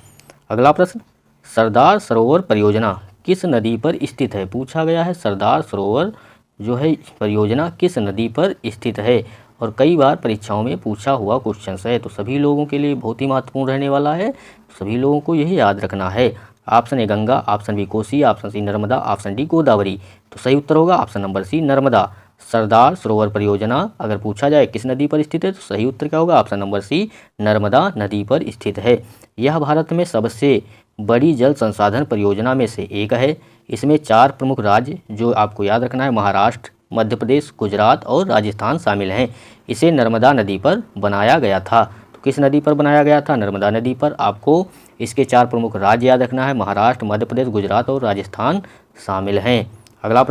अगला प्रश्न, सरदार सरोवर परियोजना किस नदी पर स्थित है। पूछा गया है सरदार सरोवर जो है परियोजना किस नदी पर स्थित है, और कई बार परीक्षाओं में पूछा हुआ क्वेश्चन है। तो सभी लोगों के लिए बहुत ही महत्वपूर्ण रहने वाला है, सभी लोगों को यही याद रखना है। Option A Ganga, option B Kosi, option C Narmada, option D Godavari. तो सही उत्तर होगा option number C Narmada. Sardar Sarovar परियोजना अगर पूछा जाए किस नदी पर स्थित है, तो सही उत्तर क्या होगा, ऑप्शन नंबर सी नर्मदा नदी पर स्थित है। यह भारत में सबसे बड़ी जल संसाधन परियोजना में से एक है। इसमें 4 प्रमुख राज्य जो आपको याद रखना है, महाराष्ट्र, मध्य प्रदेश, गुजरात और राजस्थान शामिल हैं। इसे नर्मदा नदी पर बनाया गया था। तो किस नदी पर बनाया गया था, नर्मदा नदी पर। आपको इसके 4 प्रमुख राज्य याद रखना है, महाराष्ट्र, मध्य प्रदेश, गुजरात और राजस्थान शामिल हैं। अगला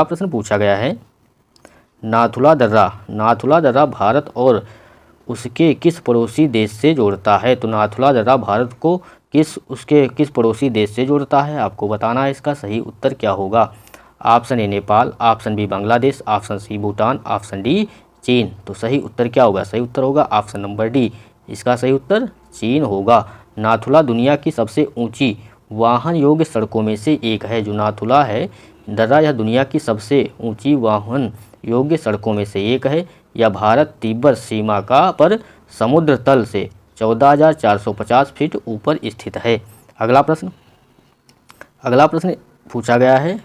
प्रश्न पूछा गया है, नाथुला दर्रा भारत और उसके किस पड़ोसी देश से जोड़ता है। तो नाथुला दर्रा भारत को किस पड़ोसी देश से जोड़ता है, आपको बताना है इसका सही उत्तर क्या होगा। Option A Nepal, option B Bangladesh, option C Bhutan, option D चीन। तो सही उत्तर क्या होगा, सही उत्तर होगा ऑप्शन नंबर डी इसका सही उत्तर चीन होगा। नाथुला दुनिया की सबसे ऊंची वाहन योग्य सड़कों में से एक है। जो नाथुला है दर्रा यह दुनिया की सबसे ऊंची वाहन योग्य सड़कों में से एक है। यह भारत तिब्बत सीमा का पर समुद्र तल से 14,450 फीट ऊपर स्थित है। अगला प्रश्न पूछा गया है,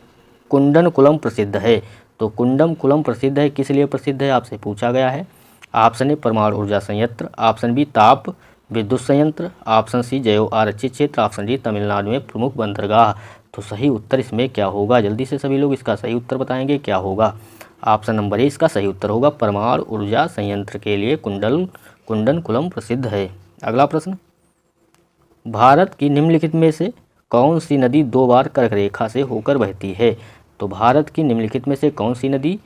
कुंडनकुलम प्रसिद्ध है। तो कुंडनकुलम प्रसिद्ध है, किस लिए प्रसिद्ध है, आपसे पूछा गया है। ऑप्शन ए परमाणु ऊर्जा संयंत्र, ऑप्शन बी ताप विद्युत संयंत्र, ऑप्शन सी जैव आरक्षित क्षेत्र, ऑप्शन डी तमिलनाडु में प्रमुख बंदरगाह। तो सही उत्तर इसमें क्या होगा, जल्दी से सभी लोग इसका सही उत्तर बताएंगे क्या होगा। ऑप्शन नंबर ए इसका सही उत्तर होगा, परमाणु ऊर्जा संयंत्र के लिए कुंडनकुलम प्रसिद्ध है। अगला प्रश्न, भारत की निम्नलिखित में से कौन सी नदी 2 बार कर्क रेखा से होकर बहती है। तो भारत की निम्नलिखित में से कौन सी नदी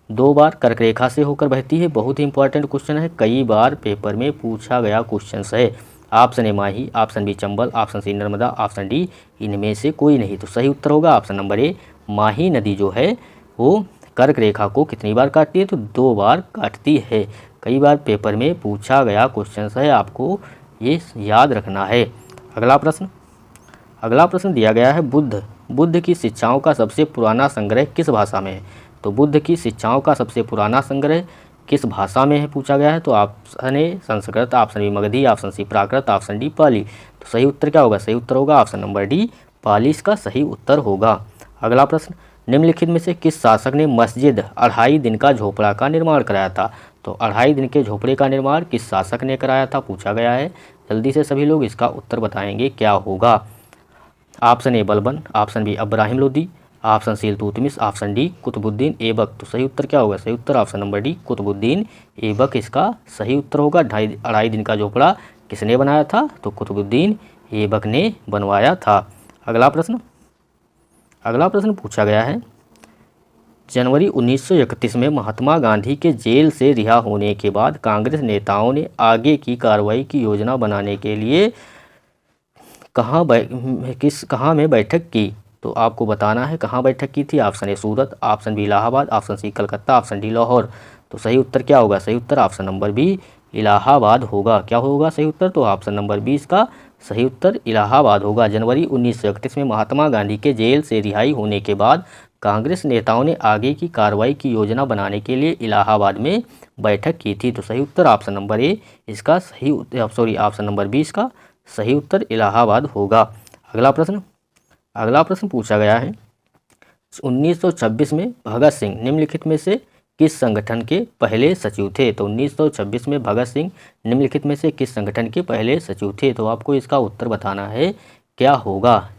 2 बार कर्क रेखा से होकर बहती है। बहुत ही इंपॉर्टेंट क्वेश्चन है, कई बार पेपर में पूछा गया क्वेश्चन है। Option A Mahi, option B Chambal, option C Narmada, option D इनमें से कोई नहीं। तो सही उत्तर होगा ऑप्शन नंबर ए माही नदी जो है वो कर्क रेखा को कितनी बार काटती है, तो 2 बार काटती है। कई बार पेपर में पूछा गया क्वेश्चन है, आपको ये याद रखना है। अगला प्रश्न दिया गया है, बुद्ध की शिक्षाओं का सबसे पुराना संग्रह किस भाषा में है। तो बुद्ध की शिक्षाओं का सबसे पुराना संग्रह किस भाषा में है पूछा गया है। तो option A Sanskrit, option B Magadhi, option C Prakrit, option D Pali. तो सही उत्तर क्या होगा, सही उत्तर होगा ऑप्शन नंबर डी पाली इसका सही उत्तर होगा। अगला प्रश्न, निम्नलिखित में से किस शासक ने मस्जिद 2.5 दिन का झोपड़ा का निर्माण कराया था? तो 2.5 दिन के झोपड़े का निर्माण किस शासक ने कराया था, पूछा गया है। जल्दी से सभी लोग इसका उत्तर बताएंगे क्या होगा। Option A Balban, option B Ibrahim Lodi, option C Iltutmish, option D Qutbuddin Aibak. तो सही उत्तर क्या होगा? सही उत्तर option number D Qutbuddin Aibak इसका सही उत्तर होगा। 2.5 दिन का झोपड़ा किसने बनाया था? तो कुतुबुद्दीन ऐबक ने बनवाया था। अगला प्रश्न पूछा गया है, जनवरी 1931 में महात्मा गांधी के जेल से रिहा होने के बाद कांग्रेस नेताओं ने आगे की कार्रवाई की योजना बनाने के लिए कहाँ में बैठक की? तो आपको बताना है कहाँ बैठक की थी। Option A Surat, option B Allahabad, option C Calcutta, option D Lahore. तो सही उत्तर क्या होगा? सही उत्तर ऑप्शन नंबर बी इलाहाबाद होगा। क्या होगा सही उत्तर? तो ऑप्शन नंबर 20 का सही उत्तर इलाहाबाद होगा। जनवरी 1931 में महात्मा गांधी के जेल से रिहाई होने के बाद कांग्रेस नेताओं ने आगे की कार्रवाई की योजना बनाने के लिए इलाहाबाद में बैठक की थी। तो सही उत्तर ऑप्शन नंबर ए इसका ऑप्शन नंबर 20 का सही उत्तर इलाहाबाद होगा। अगला प्रश्न पूछा गया है, 1926 में भगत सिंह निम्नलिखित में से किस संगठन के पहले सचिव थे? तो 1926 में भगत सिंह निम्नलिखित में से किस संगठन के पहले सचिव थे? तो आपको इसका उत्तर बताना है क्या होगा।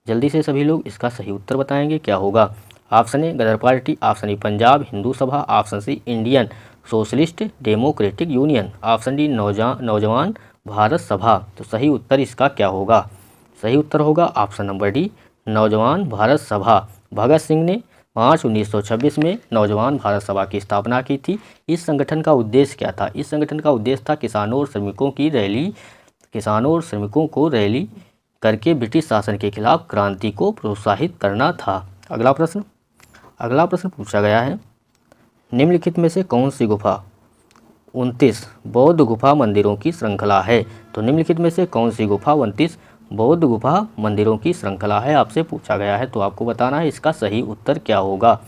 जल्दी से सभी लोग इसका सही उत्तर बताएंगे क्या होगा। Option A Ghadar party, option A Punjab Hindu Sabha, option C Indian socialist democratic union, option D Naujawan Bharat सभा। तो सही उत्तर इसका क्या होगा? सही उत्तर होगा option number D Naujawan Bharat सभा। भगत सिंह ने 5/1926 में नौजवान भारत सभा की स्थापना की थी। इस संगठन का उद्देश्य क्या था? इस संगठन का उद्देश्य था किसानों और श्रमिकों को रैली करके ब्रिटिश शासन के खिलाफ क्रांति को प्रोत्साहित करना था। अगला प्रश्न पूछा गया है, निम्नलिखित में से कौन सी गुफा 29 बौद्ध गुफा मंदिरों की श्रृंखला है? तो निम्नलिखित में से कौन सी गुफा 29 बौद्ध गुफा मंदिरों की श्रृंखला है, आपसे पूछा गया है। तो आपको बताना है इसका सही उत्तर क्या होगा।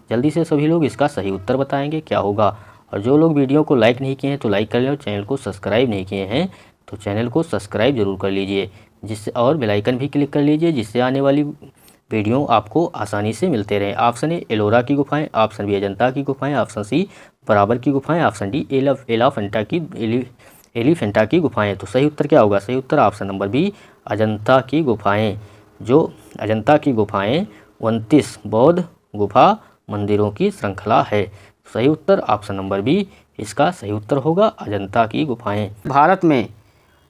जल्दी से सभी लोग इसका सही उत्तर बताएंगे क्या होगा। और जो लोग वीडियो को लाइक नहीं किए हैं तो लाइक कर लें, और चैनल को सब्सक्राइब नहीं किए हैं तो चैनल को सब्सक्राइब जरूर कर लीजिए, जिससे और बेल आइकन भी क्लिक कर लीजिए, जिससे आने वाली वीडियो आपको आसानी से मिलते रहें। ऑप्शन ए एलोरा की गुफाएं, ऑप्शन बी अजंता की गुफाएं, ऑप्शन सी बराबर की गुफाएं, ऑप्शन डी एलिफेंटा की गुफाएं। तो सही उत्तर क्या होगा? सही उत्तर ऑप्शन नंबर बी अजंता की गुफाएं। जो अजंता की गुफाएं 29 बौद्ध गुफा मंदिरों की श्रृंखला है। सही उत्तर ऑप्शन नंबर बी इसका सही उत्तर होगा अजंता की गुफाएं। भारत में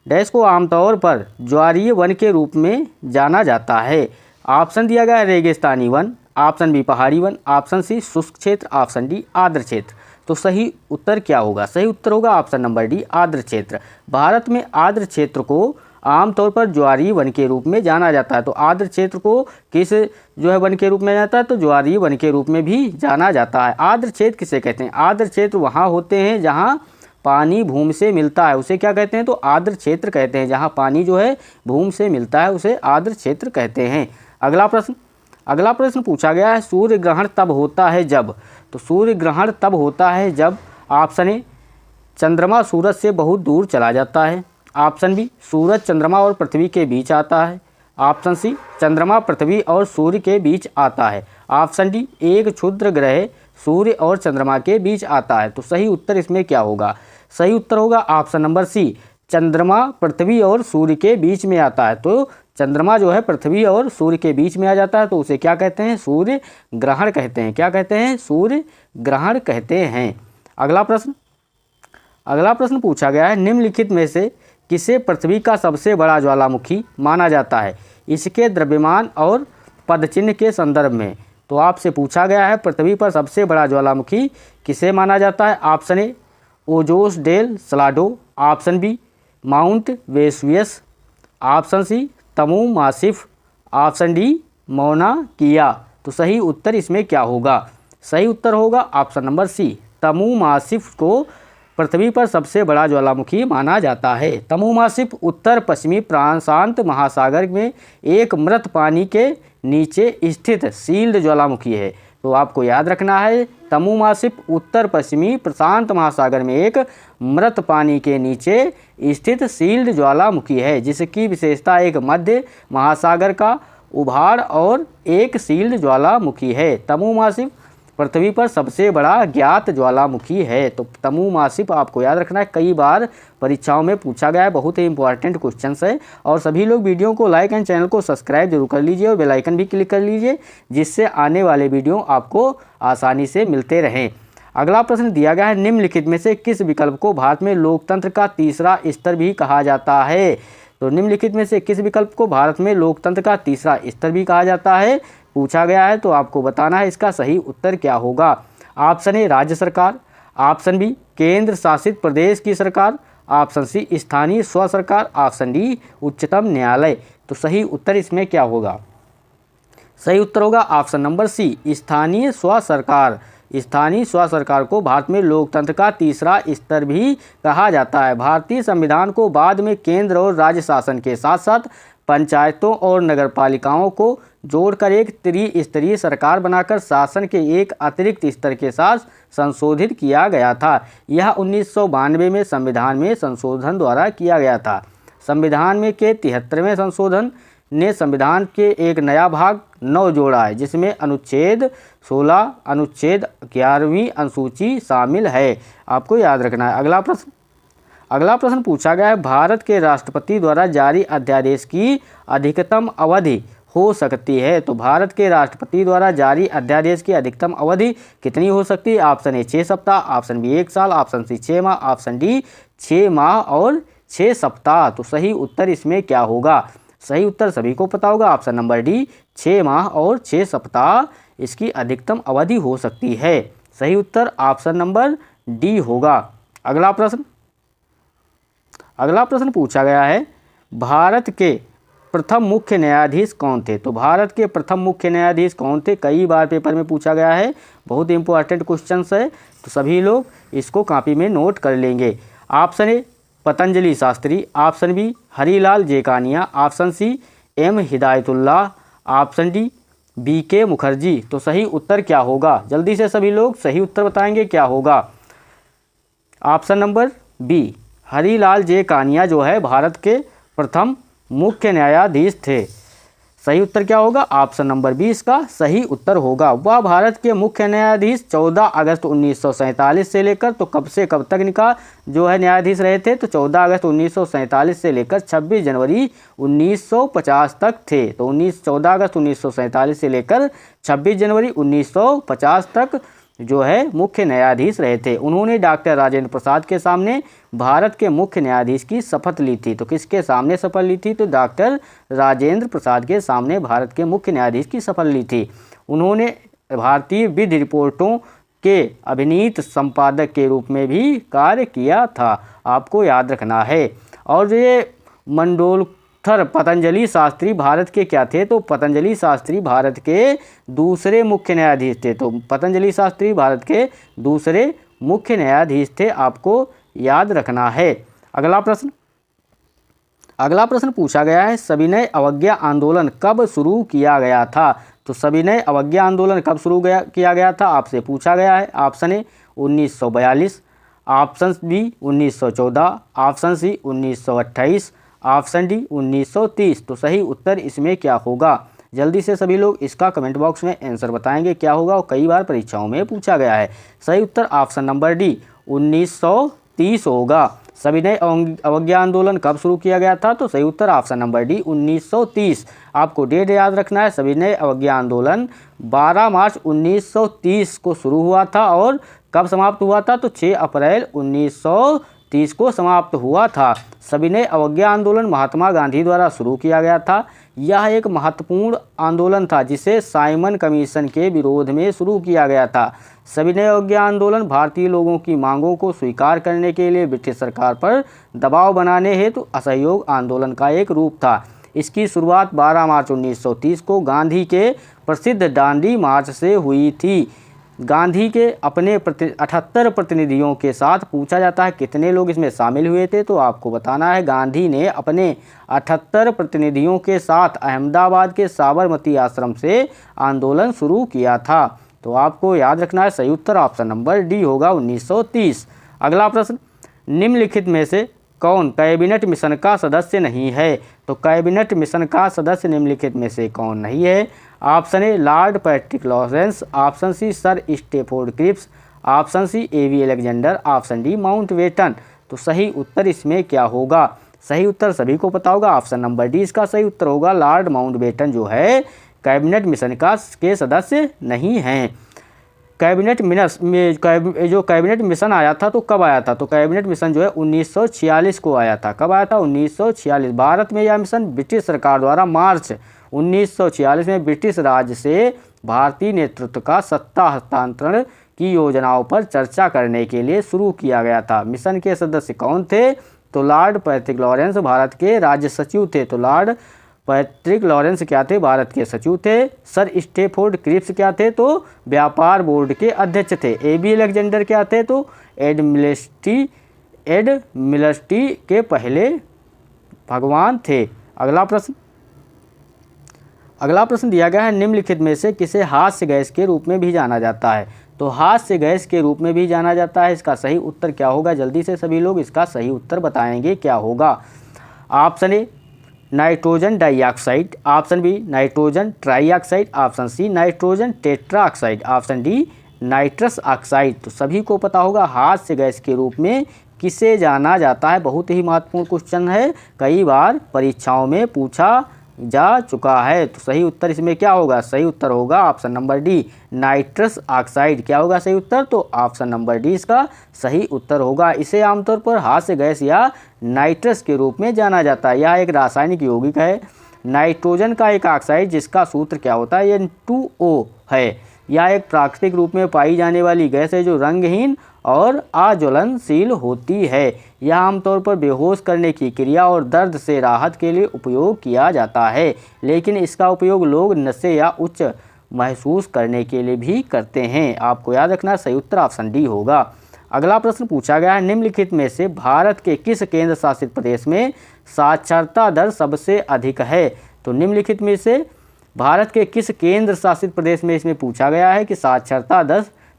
डैश को आमतौर पर ज्वारीय वन के रूप में जाना जाता है। ऑप्शन दिया गया है रेगिस्तानी वन, ऑप्शन बी पहाड़ी वन, ऑप्शन सी शुष्क क्षेत्र, ऑप्शन डी आर्द्र क्षेत्र। तो सही उत्तर क्या होगा? सही उत्तर होगा ऑप्शन नंबर डी आर्द्र क्षेत्र। भारत में आर्द्र क्षेत्र को आमतौर पर ज्वारीय वन के रूप में जाना जाता है। तो आर्द्र क्षेत्र को किस वन के रूप में जाता है? तो ज्वारीय वन के रूप में भी जाना जाता है। आर्द्र क्षेत्र किसे कहते हैं? आर्द्र क्षेत्र वहाँ होते हैं जहाँ पानी भूमि से मिलता है, उसे क्या कहते हैं? तो आर्द्र क्षेत्र कहते हैं। जहाँ पानी भूमि से मिलता है उसे आर्द्र क्षेत्र कहते हैं। अगला प्रश्न पूछा गया है, सूर्य ग्रहण तब होता है जब? तो सूर्य ग्रहण तब होता है जब ऑप्शन ए चंद्रमा सूरज से बहुत दूर चला जाता है, ऑप्शन बी सूरज चंद्रमा और पृथ्वी के बीच आता है, ऑप्शन सी चंद्रमा पृथ्वी और सूर्य के बीच आता है, ऑप्शन डी एक क्षुद्र ग्रह सूर्य और चंद्रमा के बीच आता है। तो सही उत्तर इसमें क्या होगा? सही उत्तर होगा ऑप्शन नंबर सी चंद्रमा पृथ्वी और सूर्य के बीच में आता है। तो चंद्रमा पृथ्वी और सूर्य के बीच में आ जाता है तो उसे क्या कहते हैं? सूर्य ग्रहण कहते हैं। क्या कहते हैं? सूर्य ग्रहण कहते हैं। अगला प्रश्न पूछा गया है, निम्नलिखित में से किसे पृथ्वी का सबसे बड़ा ज्वालामुखी माना जाता है? इसके द्रव्यमान और पदचिन्ह के संदर्भ में। तो आपसे पूछा गया है पृथ्वी पर सबसे बड़ा ज्वालामुखी किसे माना जाता है? Option A Ojos del Salado, option B Mount Vesuvius, option C Tamu Massif, option D Mauna Kea. तो सही उत्तर इसमें क्या होगा? सही उत्तर होगा ऑप्शन नंबर सी तमू मासिफ को पृथ्वी पर सबसे बड़ा ज्वालामुखी माना जाता है। तमू मासिफ उत्तर पश्चिमी प्रशांत महासागर में एक मृत पानी के नीचे स्थित सील्ड ज्वालामुखी है। तो आपको याद रखना है तमू मासिफ उत्तर पश्चिमी प्रशांत महासागर में एक मृत पानी के नीचे स्थित सील्ड ज्वालामुखी है, जिसकी विशेषता एक मध्य महासागर का उभाड़ और एक शील्ड ज्वालामुखी है। तमु मासिप पृथ्वी पर सबसे बड़ा ज्ञात ज्वालामुखी है। तो तमु मासिप आपको याद रखना है, कई बार परीक्षाओं में पूछा गया है, बहुत ही इंपॉर्टेंट क्वेश्चन है। और सभी लोग वीडियो को लाइक एंड चैनल को सब्सक्राइब जरूर कर लीजिए और बेल आइकन भी क्लिक कर लीजिए, जिससे आने वाले वीडियो आपको आसानी से मिलते रहें। अगला प्रश्न दिया गया है, निम्नलिखित में से किस विकल्प को भारत में लोकतंत्र का तीसरा स्तर भी कहा जाता है। तो निम्नलिखित में से किस विकल्प को भारत में लोकतंत्र का तीसरा स्तर भी कहा जाता है, पूछा गया है। तो आपको बताना है इसका सही उत्तर क्या होगा। ऑप्शन ए राज्य सरकार, ऑप्शन बी केंद्र शासित प्रदेश की सरकार, ऑप्शन सी स्थानीय स्व सरकार, ऑप्शन डी उच्चतम न्यायालय। तो सही उत्तर इसमें क्या होगा, सही उत्तर होगा ऑप्शन नंबर सी स्थानीय स्व सरकार। स्थानीय स्व सरकार को भारत में लोकतंत्र का तीसरा स्तर भी कहा जाता है। भारतीय संविधान को बाद में केंद्र और राज्य शासन के साथ साथ पंचायतों और नगरपालिकाओं को जोड़कर एक त्रिस्तरीय सरकार बनाकर शासन के एक अतिरिक्त स्तर के साथ संशोधित किया गया था। यह 1992 में संविधान में संशोधन द्वारा किया गया था। संविधान में के 73वें संशोधन ने संविधान के एक नया भाग 9 जोड़ा है, जिसमें अनुच्छेद 16, अनुच्छेद 11वीं अनुसूची शामिल है। आपको याद रखना है। अगला प्रश्न पूछा गया है, भारत के राष्ट्रपति द्वारा जारी अध्यादेश की अधिकतम अवधि हो सकती है। तो भारत के राष्ट्रपति द्वारा जारी अध्यादेश की अधिकतम अवधि कितनी हो सकती है। ऑप्शन ए 6 सप्ताह, ऑप्शन बी 1 साल, ऑप्शन सी 6 माह, ऑप्शन डी 6 माह और 6 सप्ताह। तो सही उत्तर इसमें क्या होगा, सही उत्तर सभी को पता होगा, ऑप्शन नंबर डी 6 माह और 6 सप्ताह इसकी अधिकतम अवधि हो सकती है। सही उत्तर ऑप्शन नंबर डी होगा। अगला प्रश्न पूछा गया है, भारत के प्रथम मुख्य न्यायाधीश कौन थे। तो भारत के प्रथम मुख्य न्यायाधीश कौन थे, कई बार पेपर में पूछा गया है, बहुत इंपॉर्टेंट क्वेश्चन है। तो सभी लोग इसको कॉपी में नोट कर लेंगे। Option A Patanjali Shastri, option B Harilal Jekania, option C M Hidayatullah, option D B K Mukherjee. तो सही उत्तर क्या होगा, जल्दी से सभी लोग सही उत्तर बताएंगे क्या होगा। Option number B Harilal Jekania जो है भारत के प्रथम मुख्य न्यायाधीश थे। सही उत्तर क्या होगा, ऑप्शन नंबर बी इसका सही उत्तर होगा। वह भारत के मुख्य न्यायाधीश 14 अगस्त 1947 से लेकर, तो कब से कब तक इनका जो है न्यायाधीश रहे थे, तो 14 अगस्त 1947 से लेकर 26 जनवरी 1950 तक थे। तो 14 अगस्त 1947 से लेकर 26 जनवरी 1950 तक जो है मुख्य न्यायाधीश रहे थे। उन्होंने डॉक्टर राजेंद्र प्रसाद के सामने भारत के मुख्य न्यायाधीश की शपथ ली थी। तो किसके सामने शपथ ली थी, तो डॉक्टर राजेंद्र प्रसाद के सामने भारत के मुख्य न्यायाधीश की शपथ ली थी। उन्होंने भारतीय विधि रिपोर्टों के अभिनीत संपादक के रूप में भी कार्य किया था, आपको याद रखना है। और ये मंडोलथर पतंजलि शास्त्री भारत के क्या थे, तो पतंजलि शास्त्री भारत के दूसरे मुख्य न्यायाधीश थे। तो पतंजलि शास्त्री भारत के दूसरे मुख्य न्यायाधीश थे, आपको याद रखना है। अगला प्रश्न पूछा गया है, सविनय अवज्ञा आंदोलन कब शुरू किया गया था। तो सविनय अवज्ञा आंदोलन कब शुरू किया गया था, आपसे पूछा गया है। Option A 1942, option B 1914, option C 1928, option D 1930। तो सही उत्तर इसमें क्या होगा, जल्दी से सभी लोग इसका कमेंट बॉक्स में आंसर बताएंगे क्या होगा, और कई बार परीक्षाओं में पूछा गया है। सही उत्तर ऑप्शन नंबर डी 1930 होगा। सविनय अवज्ञा आंदोलन कब शुरू किया गया था, तो सही उत्तर ऑप्शन नंबर डी 1930। आपको डेट याद रखना है। सविनय अवज्ञा आंदोलन 12 मार्च 1930 को शुरू हुआ था और कब समाप्त हुआ था, तो 6 अप्रैल 1930 को समाप्त हुआ था। सविनय अवज्ञा आंदोलन महात्मा गांधी द्वारा शुरू किया गया था। यह एक महत्वपूर्ण आंदोलन था जिसे साइमन कमीशन के विरोध में शुरू किया गया था। सविनय अवज्ञा आंदोलन भारतीय लोगों की मांगों को स्वीकार करने के लिए ब्रिटिश सरकार पर दबाव बनाने हेतु असहयोग आंदोलन का एक रूप था। इसकी शुरुआत 12 मार्च 1930 को गांधी के प्रसिद्ध दांडी मार्च से हुई थी। गांधी के अपने 78 प्रतिनिधियों के साथ, पूछा जाता है कितने लोग इसमें शामिल हुए थे, तो आपको बताना है गांधी ने अपने 78 प्रतिनिधियों के साथ अहमदाबाद के साबरमती आश्रम से आंदोलन शुरू किया था। तो आपको याद रखना है, सही उत्तर ऑप्शन नंबर डी होगा 1930। अगला प्रश्न, निम्नलिखित में से कौन कैबिनेट मिशन का सदस्य नहीं है? तो कैबिनेट मिशन का सदस्य निम्नलिखित में से कौन नहीं है? Option A Lord Patrick Lawrence, option C sir Stafford Cripps, option C AV Alexander, option D Mountbatten. तो सही उत्तर इसमें क्या होगा? सही उत्तर सभी को पता होगा, ऑप्शन नंबर डी इसका सही उत्तर होगा। लॉर्ड माउंटबेटन जो है कैबिनेट मिशन के सदस्य नहीं हैं। कैबिनेट जो कैबिनेट मिशन आया था तो कब आया था? तो कैबिनेट मिशन जो है 1946 को आया था। कब आया था? 1946। भारत में यह मिशन ब्रिटिश सरकार द्वारा मार्च 1946 में ब्रिटिश राज से भारतीय नेतृत्व का सत्ता हस्तांतरण की योजनाओं पर चर्चा करने के लिए शुरू किया गया था। मिशन के सदस्य कौन थे? तो लॉर्ड पैट्रिक लॉरेंस भारत के राज्य सचिव थे। तो लॉर्ड पैट्रिक लॉरेंस क्या थे? भारत के सचिव थे। सर स्टेफोर्ड क्रिप्स क्या थे? तो व्यापार बोर्ड के अध्यक्ष थे। एबी अलेक्जेंडर क्या थे? तो एडमिनिस्ट्री के पहले भगवान थे। अगला प्रश्न दिया गया है, निम्नलिखित में से किसे हास्य गैस के रूप में भी जाना जाता है? तो हास्य गैस के रूप में भी जाना जाता है। इसका सही उत्तर क्या होगा? जल्दी से सभी लोग इसका सही उत्तर बताएंगे क्या होगा। Option A nitrogen dioxide, option B nitrogen trioxide, option C nitrogen tetroxide, option D nitrous oxide. तो सभी को पता होगा हास्य गैस के रूप में किसे जाना जाता है। बहुत ही महत्वपूर्ण क्वेश्चन है, कई बार परीक्षाओं में पूछा जा चुका है। तो सही उत्तर इसमें क्या होगा? सही उत्तर होगा option number D nitrous oxide. क्या होगा सही उत्तर? तो ऑप्शन नंबर डी इसका सही उत्तर होगा। इसे आमतौर पर हास्य गैस या नाइट्रस के रूप में जाना जाता है। यह एक रासायनिक यौगिक है नाइट्रोजन का एक ऑक्साइड जिसका सूत्र क्या होता है? N2O है। यह एक प्राकृतिक रूप में पाई जाने वाली गैस है जो रंगहीन और अज्वलनशील होती है। यह आमतौर पर बेहोश करने की क्रिया और दर्द से राहत के लिए उपयोग किया जाता है, लेकिन इसका उपयोग लोग नशे या उच्च महसूस करने के लिए भी करते हैं। आपको याद रखना सही उत्तर ऑप्शन डी होगा। अगला प्रश्न पूछा गया है, निम्नलिखित में से भारत के किस केंद्र शासित प्रदेश में साक्षरता दर सबसे अधिक है? तो निम्नलिखित में से भारत के किस केंद्र शासित प्रदेश में इसमें पूछा गया है कि साक्षरता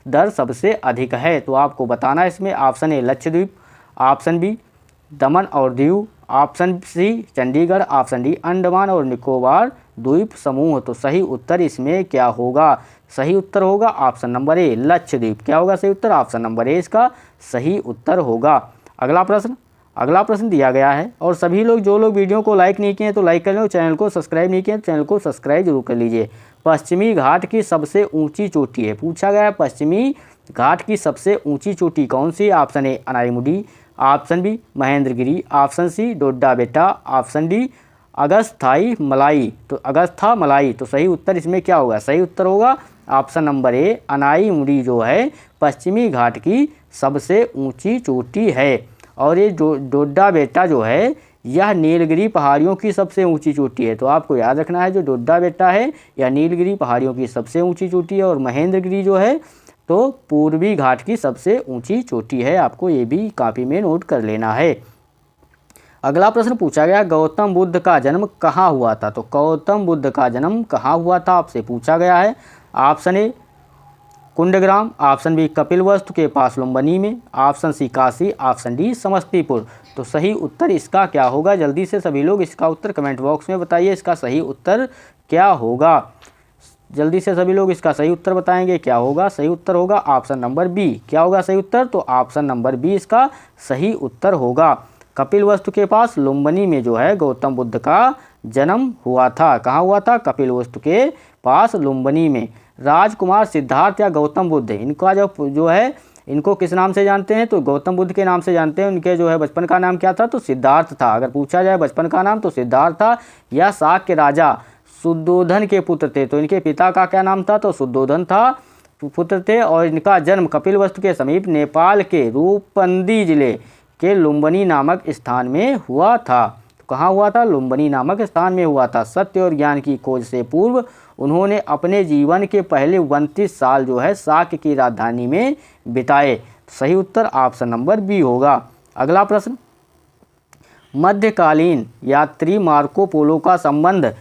दर सबसे अधिक है? तो आपको बताना है इसमें option A Lakshadweep, option B Daman और Diu, option C Chandigarh, option D Andaman और निकोबार द्वीप समूह। तो सही उत्तर इसमें क्या होगा? सही उत्तर होगा ऑप्शन नंबर ए लक्षद्वीप। क्या होगा सही उत्तर? ऑप्शन नंबर ए इसका सही उत्तर होगा। अगला प्रश्न दिया गया है और सभी लोग जो लोग वीडियो को लाइक नहीं किए हैं तो लाइक कर लें, चैनल को सब्सक्राइब नहीं किए तो चैनल को सब्सक्राइब जरूर कर लीजिए। पश्चिमी घाट की सबसे ऊंची चोटी है, पूछा गया है पश्चिमी घाट की सबसे ऊंची चोटी कौन सी? Option A Anamudi, option B Mahendragiri, option C Doddabetta, option D अगस्थाई मलाई। तो अगस्था मलाई। तो सही उत्तर इसमें क्या होगा? सही उत्तर होगा ऑप्शन नंबर ए अनाईमुडी जो है पश्चिमी घाट की सबसे ऊंची चोटी है। और ये डोडा बेटा जो है यह नीलगिरी पहाड़ियों की सबसे ऊंची चोटी है। तो आपको याद रखना है जो डोडा बेटा है यह नीलगिरी पहाड़ियों की सबसे ऊंची चोटी है और महेंद्रगिरी जो है तो पूर्वी घाट की सबसे ऊंची चोटी है। आपको ये भी कॉपी में नोट कर लेना है। अगला प्रश्न पूछा गया, गौतम बुद्ध का जन्म कहाँ हुआ था? तो गौतम बुद्ध का जन्म कहाँ हुआ था आपसे पूछा गया है। Option A Kundagram, option B Kapilvastu के पास लुम्बिनी में, option C Kashi, option D Samastipur. तो सही उत्तर इसका क्या होगा? जल्दी से सभी लोग इसका उत्तर कमेंट बॉक्स में बताइए। इसका सही उत्तर क्या होगा? जल्दी से सभी लोग इसका सही उत्तर बताएंगे क्या होगा? सही उत्तर होगा ऑप्शन नंबर बी। क्या होगा सही उत्तर? तो ऑप्शन नंबर बी इसका सही उत्तर होगा। कपिलवस्तु के पास लुम्बिनी में जो है गौतम बुद्ध का जन्म हुआ था। कहाँ हुआ था? कपिलवस्तु के पास लुम्बिनी में। राजकुमार सिद्धार्थ या गौतम बुद्ध इनका जो है इनको किस नाम से जानते हैं? तो गौतम बुद्ध के नाम से जानते हैं। उनके जो है बचपन का नाम क्या था? तो सिद्धार्थ था। अगर पूछा जाए बचपन का नाम तो सिद्धार्थ था। यह शाक के राजा शुद्धोधन के पुत्र थे। तो इनके पिता का क्या नाम था? तो शुद्धोधन था पुत्र थे। और इनका जन्म कपिलवस्तु के समीप नेपाल के रूपंदी जिले के लुम्बिनी नामक स्थान में हुआ था। तो कहाँ हुआ था? लुम्बिनी नामक स्थान में हुआ था। सत्य और ज्ञान की खोज से पूर्व उन्होंने अपने जीवन के पहले 29 साल जो है शाक की राजधानी में बिताए। सही उत्तर ऑप्शन नंबर बी होगा। अगला प्रश्न, मध्यकालीन यात्री मार्को पोलो का संबंध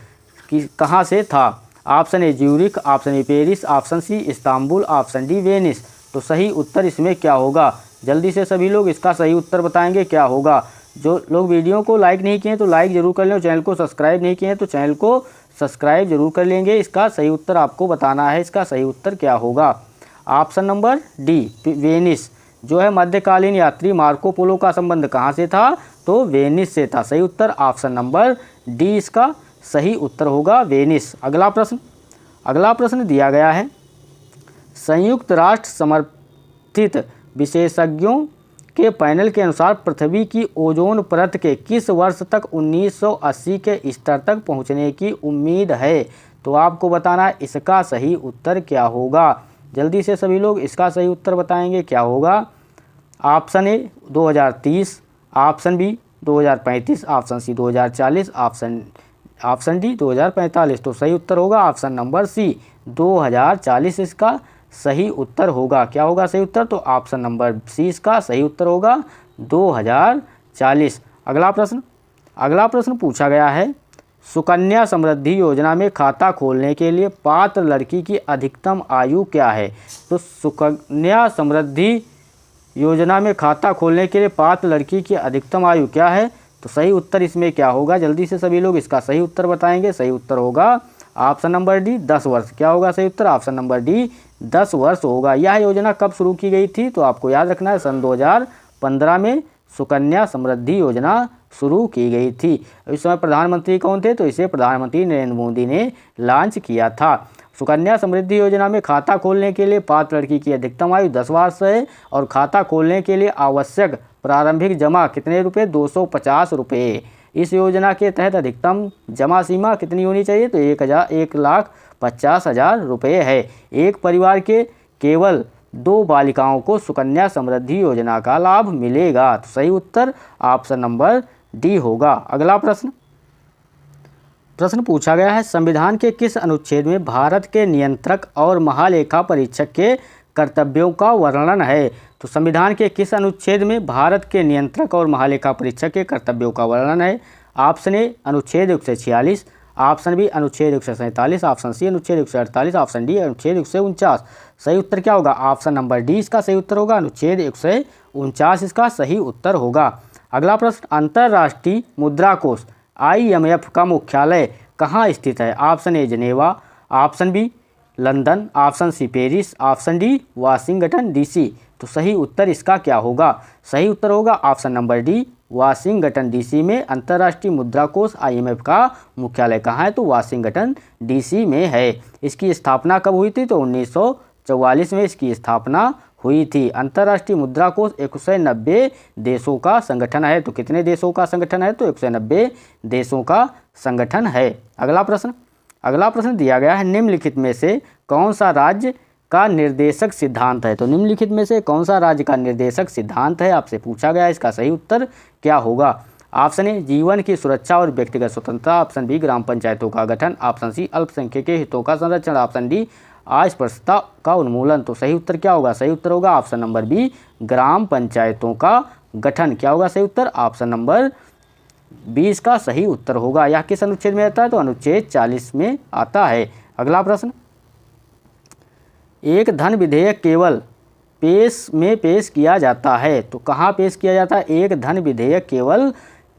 कहाँ से था? Option A Zurich, option A Paris, option C Istanbul, option D Venice. तो सही उत्तर इसमें क्या होगा? जल्दी से सभी लोग इसका सही उत्तर बताएंगे क्या होगा? जो लोग वीडियो को लाइक नहीं किए तो लाइक जरूर कर लें, चैनल को सब्सक्राइब नहीं किए तो चैनल को सब्सक्राइब जरूर कर लेंगे। इसका सही उत्तर आपको बताना है। इसका सही उत्तर क्या होगा? Option number D, Venice. जो है मध्यकालीन यात्री मार्को पोलो का संबंध कहाँ से था? तो वेनिस से था। सही उत्तर ऑप्शन नंबर डी इसका सही उत्तर होगा, वेनिस। अगला प्रश्न दिया गया है, संयुक्त राष्ट्र समर्थित विशेषज्ञों के पैनल के अनुसार पृथ्वी की ओजोन परत के किस वर्ष तक 1980 के स्तर तक पहुंचने की उम्मीद है? तो आपको बताना है इसका सही उत्तर क्या होगा। जल्दी से सभी लोग इसका सही उत्तर बताएंगे, क्या होगा? Option A 2030, option B 2035, option C 2040, option D 2045। तो सही उत्तर होगा ऑप्शन नंबर सी 2040 इसका सही उत्तर होगा। क्या होगा सही उत्तर? तो ऑप्शन नंबर सी इसका सही उत्तर होगा 2040। अगला प्रश्न पूछा गया है, सुकन्या समृद्धि योजना में खाता खोलने के लिए पात्र लड़की की अधिकतम आयु क्या है? तो सुकन्या समृद्धि योजना में खाता खोलने के लिए पात्र लड़की की अधिकतम आयु क्या है? तो सही उत्तर इसमें क्या होगा? जल्दी से सभी लोग इसका सही उत्तर बताएंगे। सही उत्तर होगा ऑप्शन नंबर डी 10 वर्ष। क्या होगा सही उत्तर? ऑप्शन नंबर डी 10 वर्ष होगा। यह योजना कब शुरू की गई थी? तो आपको याद रखना है सन 2015 में सुकन्या समृद्धि योजना शुरू की गई थी। इस समय प्रधानमंत्री कौन थे? तो इसे प्रधानमंत्री नरेंद्र मोदी ने लॉन्च किया था। सुकन्या समृद्धि योजना में खाता खोलने के लिए पात्र लड़की की अधिकतम आयु 10 वर्ष है और खाता खोलने के लिए आवश्यक प्रारंभिक जमा कितने रुपये? 250 रुपये। इस योजना के तहत अधिकतम जमा सीमा कितनी होनी चाहिए? तो 1,50,000 रुपये है। एक परिवार के केवल 2 बालिकाओं को सुकन्या समृद्धि योजना का लाभ मिलेगा। तो सही उत्तर ऑप्शन नंबर डी होगा। अगला प्रश्न पूछा गया है, संविधान के किस अनुच्छेद में भारत के नियंत्रक और महालेखा परीक्षक के कर्तव्यों का वर्णन है? तो संविधान के किस अनुच्छेद में भारत के नियंत्रक और महालेखा परीक्षक के कर्तव्यों का वर्णन है? ऑप्शन ए अनुच्छेद 146, ऑप्शन बी अनुच्छेद 147, ऑप्शन सी अनुच्छेद 148, ऑप्शन डी अनुच्छेद 149। सही उत्तर क्या होगा? ऑप्शन नंबर डी इसका सही उत्तर होगा, अनुच्छेद 149 इसका सही उत्तर होगा। अगला प्रश्न, अंतर्राष्ट्रीय मुद्रा कोष IMF का मुख्यालय कहाँ स्थित है? Option A Geneva, option B London, option C Paris, option D Washington DC। तो सही उत्तर इसका क्या होगा? सही उत्तर होगा option number D Washington DC में अंतर्राष्ट्रीय मुद्रा कोष IMF का मुख्यालय कहाँ है? तो वाशिंगटन DC में है। इसकी स्थापना कब हुई थी? तो 1944 में इसकी स्थापना हुई थी। अंतर्राष्ट्रीय मुद्रा कोष 190 देशों का संगठन है। तो कितने देशों का संगठन है? तो 190 देशों का संगठन है। अगला प्रश्न दिया गया है, निम्नलिखित में से कौन सा राज्य का निर्देशक सिद्धांत है? तो निम्नलिखित में से कौन सा राज्य का निर्देशक सिद्धांत है आपसे पूछा गया है। इसका सही उत्तर क्या होगा? ऑप्शन ए जीवन की सुरक्षा और व्यक्तिगत स्वतंत्रता, ऑप्शन बी ग्राम पंचायतों का गठन, ऑप्शन सी अल्पसंख्यक के हितों का संरक्षण, ऑप्शन डी अस्पृश्यता का उन्मूलन। तो सही उत्तर क्या होगा? सही उत्तर होगा ऑप्शन नंबर बी ग्राम पंचायतों का गठन। क्या होगा सही उत्तर? ऑप्शन नंबर 20 का सही उत्तर होगा। यह किस अनुच्छेद में आता है? तो अनुच्छेद 40 में आता है। अगला प्रश्न, एक धन विधेयक केवल पेश किया जाता है। तो कहाँ पेश किया जाता है? एक धन विधेयक केवल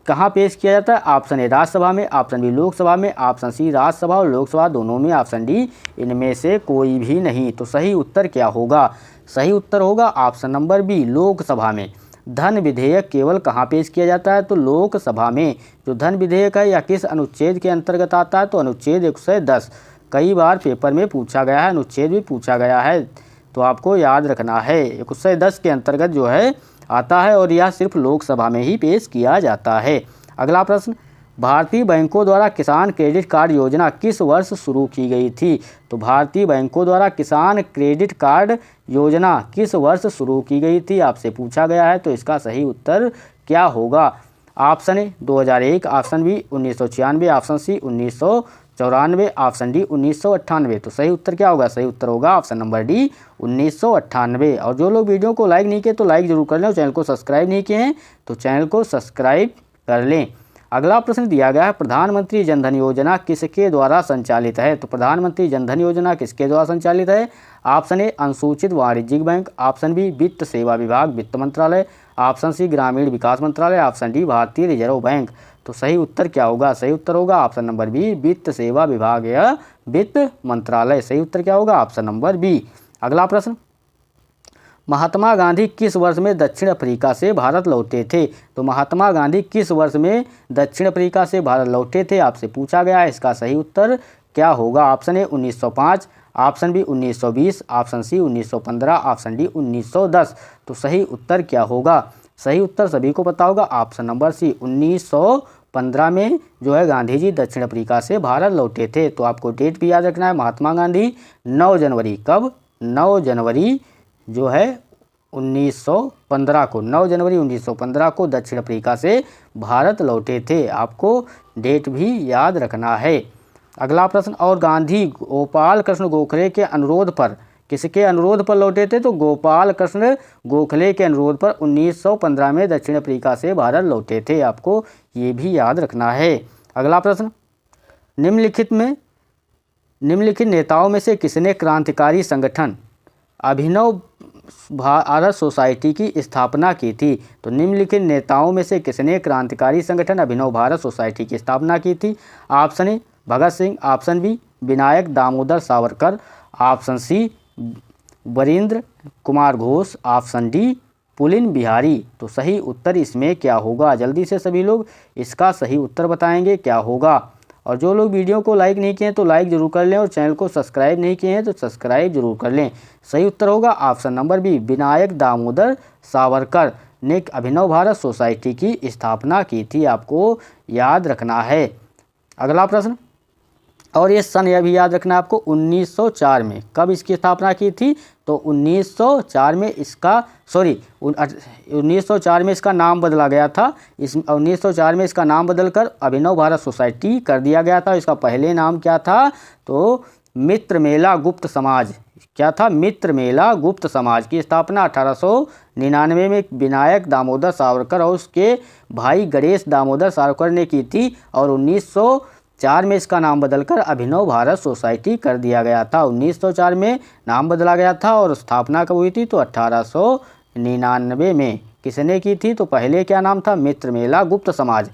कहाँ पेश किया जाता है? ऑप्शन ए राज्यसभा में, ऑप्शन बी लोकसभा में, ऑप्शन सी राज्यसभा और लोकसभा दोनों में, ऑप्शन डी इनमें से कोई भी नहीं। तो सही उत्तर क्या होगा? सही उत्तर होगा ऑप्शन नंबर बी लोकसभा में। धन विधेयक केवल कहाँ पेश किया जाता है? तो लोकसभा में। जो धन विधेयक है यह किस अनुच्छेद के अंतर्गत आता है? तो अनुच्छेद 110। कई बार पेपर में पूछा गया है, अनुच्छेद भी पूछा गया है, तो आपको याद रखना है 110 के अंतर्गत जो है आता है और यह सिर्फ लोकसभा में ही पेश किया जाता है। अगला प्रश्न, भारतीय बैंकों द्वारा किसान क्रेडिट कार्ड योजना किस वर्ष शुरू की गई थी? तो भारतीय बैंकों द्वारा किसान क्रेडिट कार्ड योजना किस वर्ष शुरू की गई थी आपसे पूछा गया है। तो इसका सही उत्तर क्या होगा? Option A 2001, option B 1996, option C 1994, option D 1998। तो सही उत्तर क्या होगा? सही उत्तर होगा ऑप्शन नंबर डी 1998। और जो लोग वीडियो को लाइक नहीं किए तो लाइक जरूर कर लें और चैनल को सब्सक्राइब नहीं किए हैं तो चैनल को सब्सक्राइब कर लें। अगला प्रश्न दिया गया है, प्रधानमंत्री जनधन योजना किसके द्वारा संचालित है? तो प्रधानमंत्री जनधन योजना किसके द्वारा संचालित है? ऑप्शन ए अनुसूचित वाणिज्यिक बैंक, ऑप्शन बी वित्त सेवा विभाग वित्त मंत्रालय, ऑप्शन सी ग्रामीण विकास मंत्रालय, ऑप्शन डी भारतीय रिजर्व बैंक। तो सही उत्तर क्या होगा? सही उत्तर होगा ऑप्शन नंबर बी वित्त सेवा विभाग या वित्त मंत्रालय। सही उत्तर क्या होगा? Option number B. अगला प्रश्न, महात्मा गांधी किस वर्ष में दक्षिण अफ्रीका से भारत लौटे थे? तो महात्मा गांधी किस वर्ष में दक्षिण अफ्रीका से भारत लौटे थे आपसे पूछा गया है। इसका सही उत्तर क्या होगा? Option A 1905, option B 1920, option C 1915, option D 1910। तो सही उत्तर क्या होगा? सही उत्तर सभी को पता होगा ऑप्शन नंबर सी 1915 में जो है गांधी जी दक्षिण अफ्रीका से भारत लौटे थे। तो आपको डेट भी याद रखना है। महात्मा गांधी 9 जनवरी, कब? 9 जनवरी जो है 1915 को, 9 जनवरी 1915 को दक्षिण अफ्रीका से भारत लौटे थे। आपको डेट भी याद रखना है। अगला प्रश्न, और गांधी गोपाल कृष्ण गोखले के अनुरोध पर, किसके अनुरोध पर लौटे थे? तो गोपाल कृष्ण गोखले के अनुरोध पर 1915 में दक्षिण अफ्रीका से भारत लौटे थे। आपको ये भी याद रखना है। अगला प्रश्न, निम्नलिखित नेताओं में से किसने क्रांतिकारी संगठन अभिनव भारत सोसाइटी की स्थापना की थी? तो निम्नलिखित नेताओं में से किसने क्रांतिकारी संगठन अभिनव भारत सोसाइटी की स्थापना की थी? Option A Bhagat Singh, option B Vinayak Damodar Savarkar, option C Varindra Kumar Ghosh, option D Pulin Bihari. तो सही उत्तर इसमें क्या होगा? जल्दी से सभी लोग इसका सही उत्तर बताएंगे क्या होगा। और जो लोग वीडियो को लाइक नहीं किए हैं तो लाइक जरूर कर लें, और चैनल को सब्सक्राइब नहीं किए हैं तो सब्सक्राइब जरूर कर लें। सही उत्तर होगा option number B Vinayak Damodar Savarkar ने अभिनव भारत सोसाइटी की स्थापना की थी। आपको याद रखना है। अगला प्रश्न, और ये सन यह भी याद रखना है आपको 1904 में कब इसकी स्थापना की थी? तो 1904 में इसका 1904 में इसका नाम बदला गया था। 1904 में इसका नाम बदलकर अभिनव भारत सोसाइटी कर दिया गया था। इसका पहले नाम क्या था? तो मित्र मेला गुप्त समाज। क्या था? मित्र मेला गुप्त समाज की स्थापना 1899 में विनायक दामोदर सावरकर और उसके भाई गणेश दामोदर सावरकर ने की थी, और 1904 में इसका नाम बदलकर अभिनव भारत सोसाइटी कर दिया गया था। 1904 में नाम बदला गया था और स्थापना कब हुई थी? तो 1899 में। किसने की थी? तो पहले क्या नाम था? मित्र मेला गुप्त समाज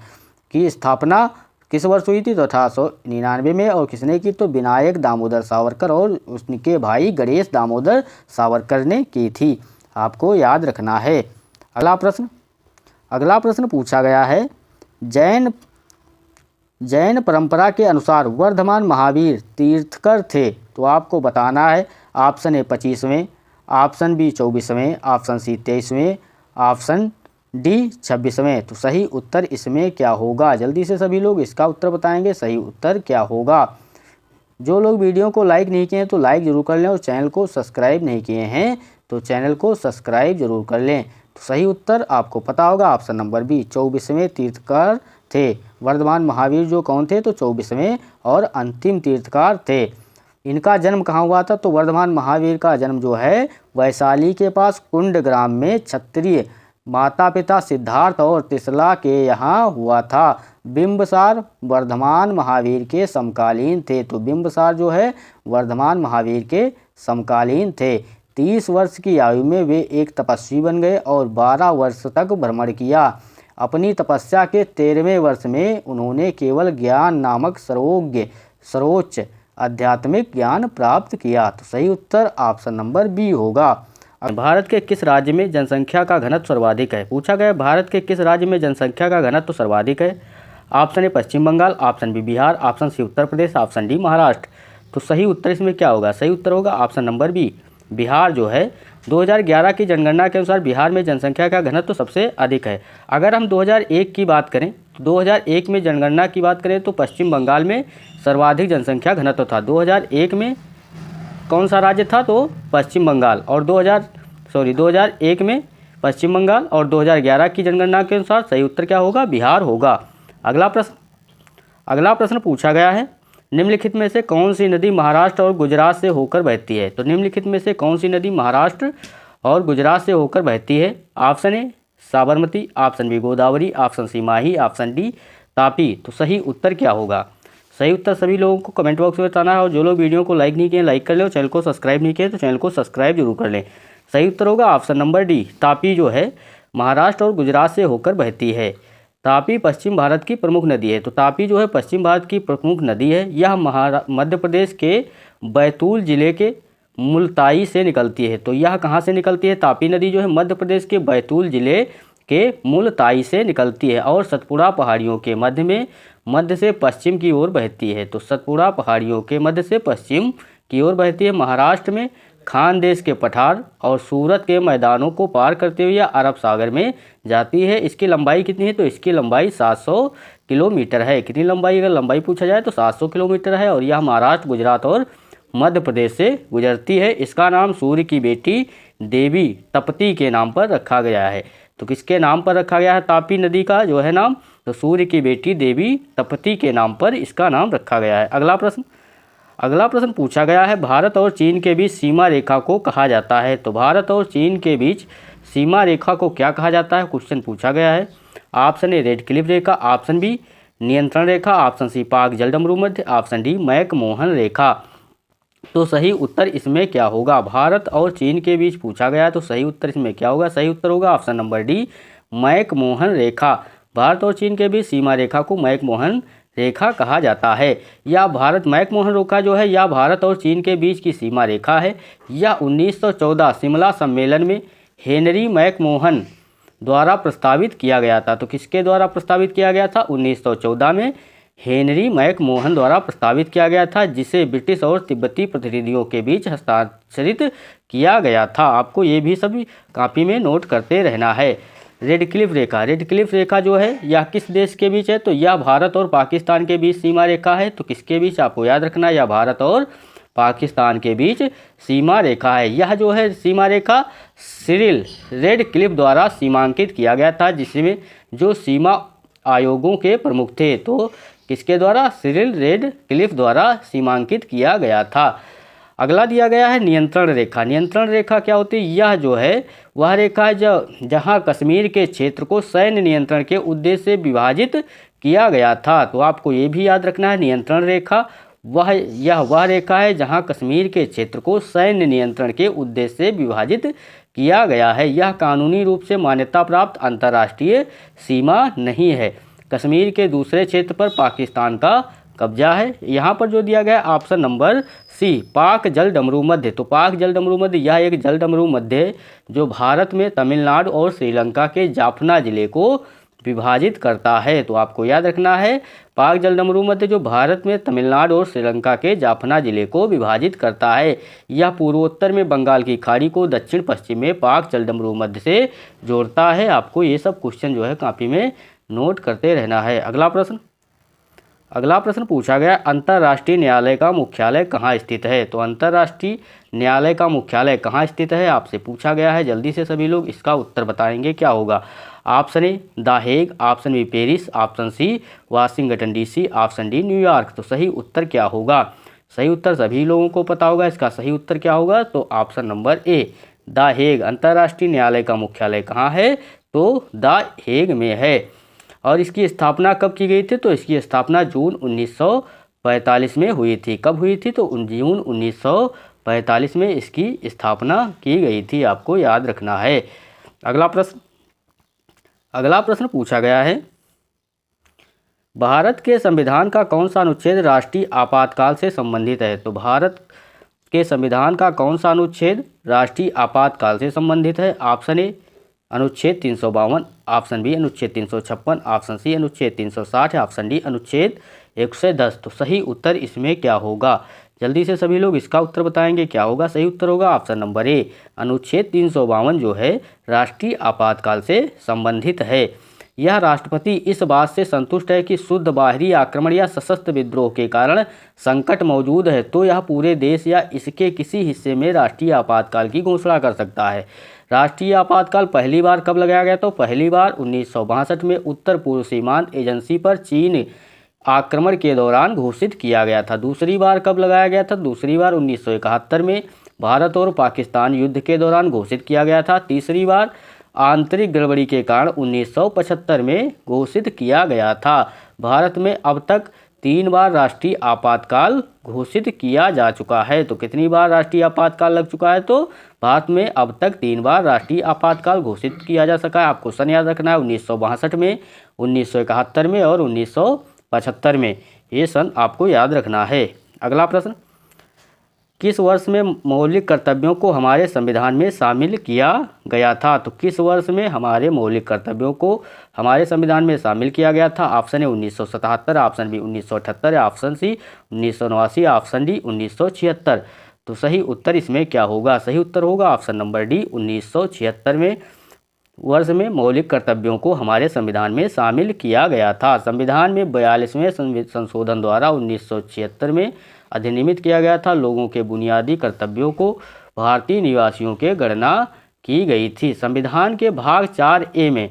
की स्थापना किस वर्ष हुई थी? तो 1899 में। और किसने की? तो विनायक दामोदर सावरकर और उसके भाई गणेश दामोदर सावरकर ने की थी। आपको याद रखना है। अगला प्रश्न पूछा गया है, जैन परंपरा के अनुसार वर्धमान महावीर तीर्थकर थे। तो आपको बताना है ऑप्शन ए 25वें, ऑप्शन बी 24वें, ऑप्शन सी 23वें, ऑप्शन डी 26वें। तो सही उत्तर इसमें क्या होगा? जल्दी से सभी लोग इसका उत्तर बताएंगे। सही उत्तर क्या होगा? जो लोग वीडियो को लाइक नहीं किए हैं तो लाइक जरूर कर लें, और चैनल को सब्सक्राइब नहीं किए हैं तो चैनल को सब्सक्राइब जरूर कर लें। तो सही उत्तर आपको पता होगा ऑप्शन नंबर बी 24वें तीर्थकर थे। वर्धमान महावीर जो कौन थे? तो 24वें और अंतिम तीर्थकार थे। इनका जन्म कहाँ हुआ था? तो वर्धमान महावीर का जन्म जो है वैशाली के पास कुंड ग्राम में क्षत्रिय माता पिता सिद्धार्थ और त्रिशला के यहाँ हुआ था। बिंबसार वर्धमान महावीर के समकालीन थे। तो बिंबसार जो है वर्धमान महावीर के समकालीन थे। 30 वर्ष की आयु में वे एक तपस्वी बन गए और 12 वर्ष तक भ्रमण किया। अपनी तपस्या के 13वें वर्ष में उन्होंने केवल ज्ञान नामक सर्वोच्च आध्यात्मिक ज्ञान प्राप्त किया। तो सही उत्तर ऑप्शन नंबर बी होगा। भारत के किस राज्य में जनसंख्या का घनत्व सर्वाधिक है? पूछा गया भारत के किस राज्य में जनसंख्या का घनत्व सर्वाधिक है? Option A Paschim Bangal, option B Bihar, option C Uttar Pradesh, option D Maharashtra. तो सही उत्तर इसमें क्या होगा? सही उत्तर होगा ऑप्शन नंबर बी बिहार जो है। 2011 की जनगणना के अनुसार बिहार में जनसंख्या का घनत्व सबसे अधिक है। अगर हम 2001 की बात करें, 2001 में जनगणना की बात करें तो पश्चिम बंगाल में सर्वाधिक जनसंख्या घनत्व था। 2001 में कौन सा राज्य था? तो पश्चिम बंगाल। और 2001 में पश्चिम बंगाल, और 2011 की जनगणना के अनुसार सही उत्तर क्या होगा? बिहार होगा। अगला प्रश्न पूछा गया है, निम्नलिखित में से कौन सी नदी महाराष्ट्र और गुजरात से होकर बहती है? तो निम्नलिखित में से कौन सी नदी महाराष्ट्र और गुजरात से होकर बहती है? Option A Sabarmati, option B Godavari, option C Mahi, option D Tapi. तो सही उत्तर क्या होगा? सही उत्तर सभी लोगों को कमेंट बॉक्स में बताना है। और जो लोग वीडियो को लाइक नहीं किए लाइक कर ले, और चैनल को सब्सक्राइब नहीं किए तो चैनल को सब्सक्राइब जरूर कर लें। सही उत्तर होगा ऑप्शन नंबर डी तापी जो है महाराष्ट्र और गुजरात से होकर बहती है। तापी पश्चिम भारत की प्रमुख नदी है। तो तापी जो है पश्चिम भारत की प्रमुख नदी है। यह मध्य प्रदेश के बैतूल जिले के मुल्ताई से निकलती है। तो यह कहाँ से निकलती है? तापी नदी जो है मध्य प्रदेश के बैतूल जिले के मुल्ताई से निकलती है और सतपुड़ा पहाड़ियों के मध्य से पश्चिम की ओर बहती है। तो सतपुड़ा पहाड़ियों के मध्य से पश्चिम की ओर बहती है। महाराष्ट्र में खानदेश के पठार और सूरत के मैदानों को पार करते हुए यह अरब सागर में जाती है। इसकी लंबाई कितनी है? तो इसकी लंबाई 700 किलोमीटर है। कितनी लंबाई? अगर लंबाई पूछा जाए तो 700 किलोमीटर है और यह महाराष्ट्र, गुजरात और मध्य प्रदेश से गुजरती है। इसका नाम सूर्य की बेटी देवी तपती के नाम पर रखा गया है। तो किसके नाम पर रखा गया है तापी नदी का जो है नाम? तो सूर्य की बेटी देवी तपती के नाम पर इसका नाम रखा गया है। अगला प्रश्न पूछा गया है, भारत और चीन के बीच सीमा रेखा को कहा जाता है। तो भारत और चीन के बीच सीमा रेखा को क्या कहा जाता है? क्वेश्चन पूछा गया है। ऑप्शन ए रेड क्लिफ रेखा, ऑप्शन बी नियंत्रण रेखा, ऑप्शन सी पाक जलडमरू मध्य, ऑप्शन डी मैकमोहन रेखा। तो सही उत्तर इसमें क्या होगा? भारत और चीन के बीच पूछा गया तो सही उत्तर इसमें क्या होगा? सही उत्तर होगा ऑप्शन नंबर डी मैकमोहन रेखा। भारत और चीन के बीच सीमा रेखा को मैकमोहन रेखा कहा जाता है। मैकमोहन रेखा जो है यह भारत और चीन के बीच की सीमा रेखा है। यह 1914 शिमला सम्मेलन में हेनरी मैकमोहन द्वारा प्रस्तावित किया गया था। तो किसके द्वारा प्रस्तावित किया गया था? 1914 में हेनरी मैकमोहन द्वारा प्रस्तावित किया गया था, जिसे ब्रिटिश और तिब्बती प्रतिनिधियों के बीच हस्ताक्षरित किया गया था। आपको ये भी सभी कॉपी में नोट करते रहना है। रेड क्लिफ रेखा जो है यह किस देश के बीच है? तो यह भारत और पाकिस्तान के बीच सीमा रेखा है। तो किसके बीच? आपको याद रखना, यह भारत और पाकिस्तान के बीच सीमा रेखा है। यह जो है सीमा रेखा सिरिल रेड क्लिफ द्वारा सीमांकित किया गया था, जिसमें जो सीमा आयोगों के प्रमुख थे। तो किसके द्वारा? सिरिल रेड क्लिफ द्वारा सीमांकित किया गया था। अगला दिया गया है नियंत्रण रेखा। नियंत्रण रेखा क्या होती है? यह जो है वह रेखा है जहां कश्मीर के क्षेत्र को सैन्य नियंत्रण के उद्देश्य से विभाजित किया गया था। तो आपको ये भी याद रखना है, नियंत्रण रेखा वह रेखा है जहां कश्मीर के क्षेत्र को सैन्य नियंत्रण के उद्देश्य से विभाजित किया गया है। यह कानूनी रूप से मान्यता प्राप्त अंतर्राष्ट्रीय सीमा नहीं है। कश्मीर के दूसरे क्षेत्र पर पाकिस्तान का कब्जा है। यहाँ पर जो दिया गया ऑप्शन नंबर सी पाक जलडमरू मध्य। तो पाक जलडमरू मध्य यह एक जलडमरू मध्य है जो भारत में तमिलनाडु और श्रीलंका के जाफना जिले को विभाजित करता है। तो आपको याद रखना है, पाक जलडमरू मध्य जो भारत में तमिलनाडु और श्रीलंका के जाफना जिले को विभाजित करता है। यह पूर्वोत्तर में बंगाल की खाड़ी को दक्षिण पश्चिम में पाक जलडमरू मध्य से जोड़ता है। आपको ये सब क्वेश्चन जो है कॉपी में नोट करते रहना है। अगला प्रश्न पूछा गया, अंतर्राष्ट्रीय न्यायालय का मुख्यालय कहाँ स्थित है? तो अंतर्राष्ट्रीय न्यायालय का मुख्यालय कहाँ स्थित है आपसे पूछा गया है। जल्दी से सभी लोग इसका उत्तर बताएंगे क्या होगा। Option A the Hague, option B Paris, option C Washington DC, option D New York. तो सही उत्तर क्या होगा? सही उत्तर सभी लोगों को पता होगा। इसका सही उत्तर क्या होगा? तो option number A the Hague. अंतर्राष्ट्रीय न्यायालय का मुख्यालय कहाँ है? तो द हेग में है। और इसकी स्थापना कब की गई थी? तो इसकी स्थापना जून 1945 में हुई थी। कब हुई थी? तो जून 1945 में इसकी स्थापना की गई थी। आपको याद रखना है। अगला प्रश्न पूछा गया है, भारत के संविधान का कौन सा अनुच्छेद राष्ट्रीय आपातकाल से संबंधित है? तो भारत के संविधान का कौन सा अनुच्छेद राष्ट्रीय आपातकाल से संबंधित है? ऑप्शन ए अनुच्छेद 352, ऑप्शन बी अनुच्छेद 356, ऑप्शन सी अनुच्छेद 360, ऑप्शन डी अनुच्छेद 110। तो सही उत्तर इसमें क्या होगा? जल्दी से सभी लोग इसका उत्तर बताएंगे क्या होगा। सही उत्तर होगा ऑप्शन नंबर ए अनुच्छेद 352 जो है राष्ट्रीय आपातकाल से संबंधित है। यह राष्ट्रपति इस बात से संतुष्ट है कि शुद्ध बाहरी आक्रमण या सशस्त्र विद्रोह के कारण संकट मौजूद है तो यह पूरे देश या इसके किसी हिस्से में राष्ट्रीय आपातकाल की घोषणा कर सकता है। राष्ट्रीय आपातकाल पहली बार कब लगाया गया? तो पहली बार 1962 में उत्तर पूर्व सीमांत एजेंसी पर चीन आक्रमण के दौरान घोषित किया गया था। दूसरी बार कब लगाया गया था? दूसरी बार 1971 में भारत और पाकिस्तान युद्ध के दौरान घोषित किया गया था। तीसरी बार आंतरिक गड़बड़ी के कारण 1975 में घोषित किया गया था। भारत में अब तक 3 बार राष्ट्रीय आपातकाल घोषित किया जा चुका है। तो कितनी बार राष्ट्रीय आपातकाल लग चुका है? तो भारत में अब तक 3 बार राष्ट्रीय आपातकाल घोषित किया जा सका है। आपको सन याद रखना है, 1962 में, 1971 में और 1975 में। ये सन आपको याद रखना है। अगला प्रश्न, किस वर्ष में मौलिक कर्तव्यों को हमारे संविधान में शामिल किया गया था? तो किस वर्ष में हमारे मौलिक कर्तव्यों को हमारे संविधान में शामिल किया गया था? Option A 1977, option B 1978, option C 1989, option D 1976। तो सही उत्तर इसमें क्या होगा? सही उत्तर होगा ऑप्शन नंबर डी 1976 में वर्ष में मौलिक कर्तव्यों को हमारे संविधान में शामिल किया गया था। संविधान में 42वें संशोधन द्वारा 1976 में अधिनियमित किया गया था। लोगों के बुनियादी कर्तव्यों को भारतीय निवासियों के गणना की गई थी। संविधान के भाग 4A में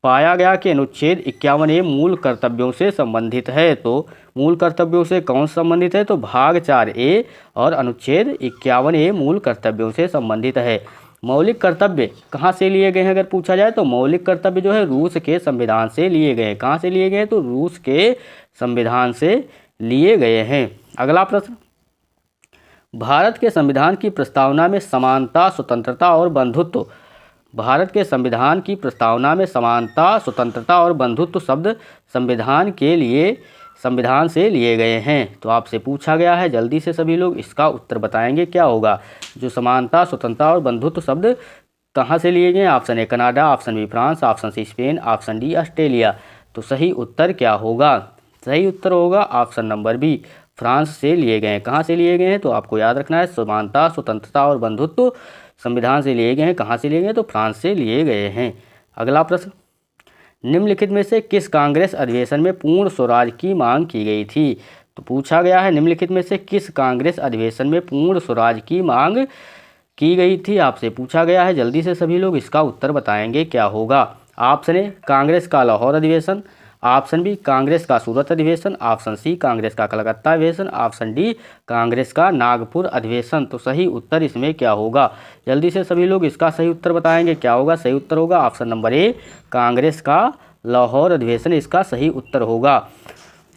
पाया गया कि अनुच्छेद 51A मूल कर्तव्यों से संबंधित है। तो मूल कर्तव्यों से कौन संबंधित है? तो भाग 4A और अनुच्छेद 51A मूल कर्तव्यों से संबंधित है। मौलिक कर्तव्य कहाँ से लिए गए हैं अगर पूछा जाए तो मौलिक कर्तव्य जो है रूस के संविधान से लिए गए हैं। कहाँ से लिए गए हैं? तो रूस के संविधान से लिए गए हैं। अगला प्रश्न, भारत के संविधान की प्रस्तावना में समानता, स्वतंत्रता और बंधुत्व, भारत के संविधान की प्रस्तावना में समानता, स्वतंत्रता और बंधुत्व शब्द संविधान से लिए गए हैं। तो आपसे पूछा गया है, जल्दी से सभी लोग इसका उत्तर बताएंगे क्या होगा। जो समानता, स्वतंत्रता और बंधुत्व शब्द कहाँ से लिए गए हैं? Option A Canada, option B France, option C Spain, option D Australia. तो सही उत्तर क्या होगा? सही उत्तर होगा ऑप्शन नंबर बी, फ्रांस से लिए गए हैं। कहाँ से लिए गए हैं? तो आपको याद रखना है, समानता, स्वतंत्रता और बंधुत्व संविधान से लिए गए हैं। कहाँ से लिए गए हैं? तो फ्रांस से लिए गए हैं। अगला प्रश्न, निम्नलिखित में से किस कांग्रेस अधिवेशन में पूर्ण स्वराज की मांग की गई थी? तो पूछा गया है, निम्नलिखित में से किस कांग्रेस अधिवेशन में पूर्ण स्वराज की मांग की गई थी? आपसे पूछा गया है, जल्दी से सभी लोग इसका उत्तर बताएंगे क्या होगा। ऑप्शन ए कांग्रेस का लाहौर अधिवेशन, ऑप्शन बी कांग्रेस का सूरत अधिवेशन, ऑप्शन सी कांग्रेस का कलकत्ता अधिवेशन, ऑप्शन डी कांग्रेस का नागपुर अधिवेशन। तो सही उत्तर इसमें क्या होगा? जल्दी से सभी लोग इसका सही उत्तर बताएंगे क्या होगा। सही उत्तर होगा ऑप्शन नंबर ए, कांग्रेस का लाहौर अधिवेशन इसका सही उत्तर होगा।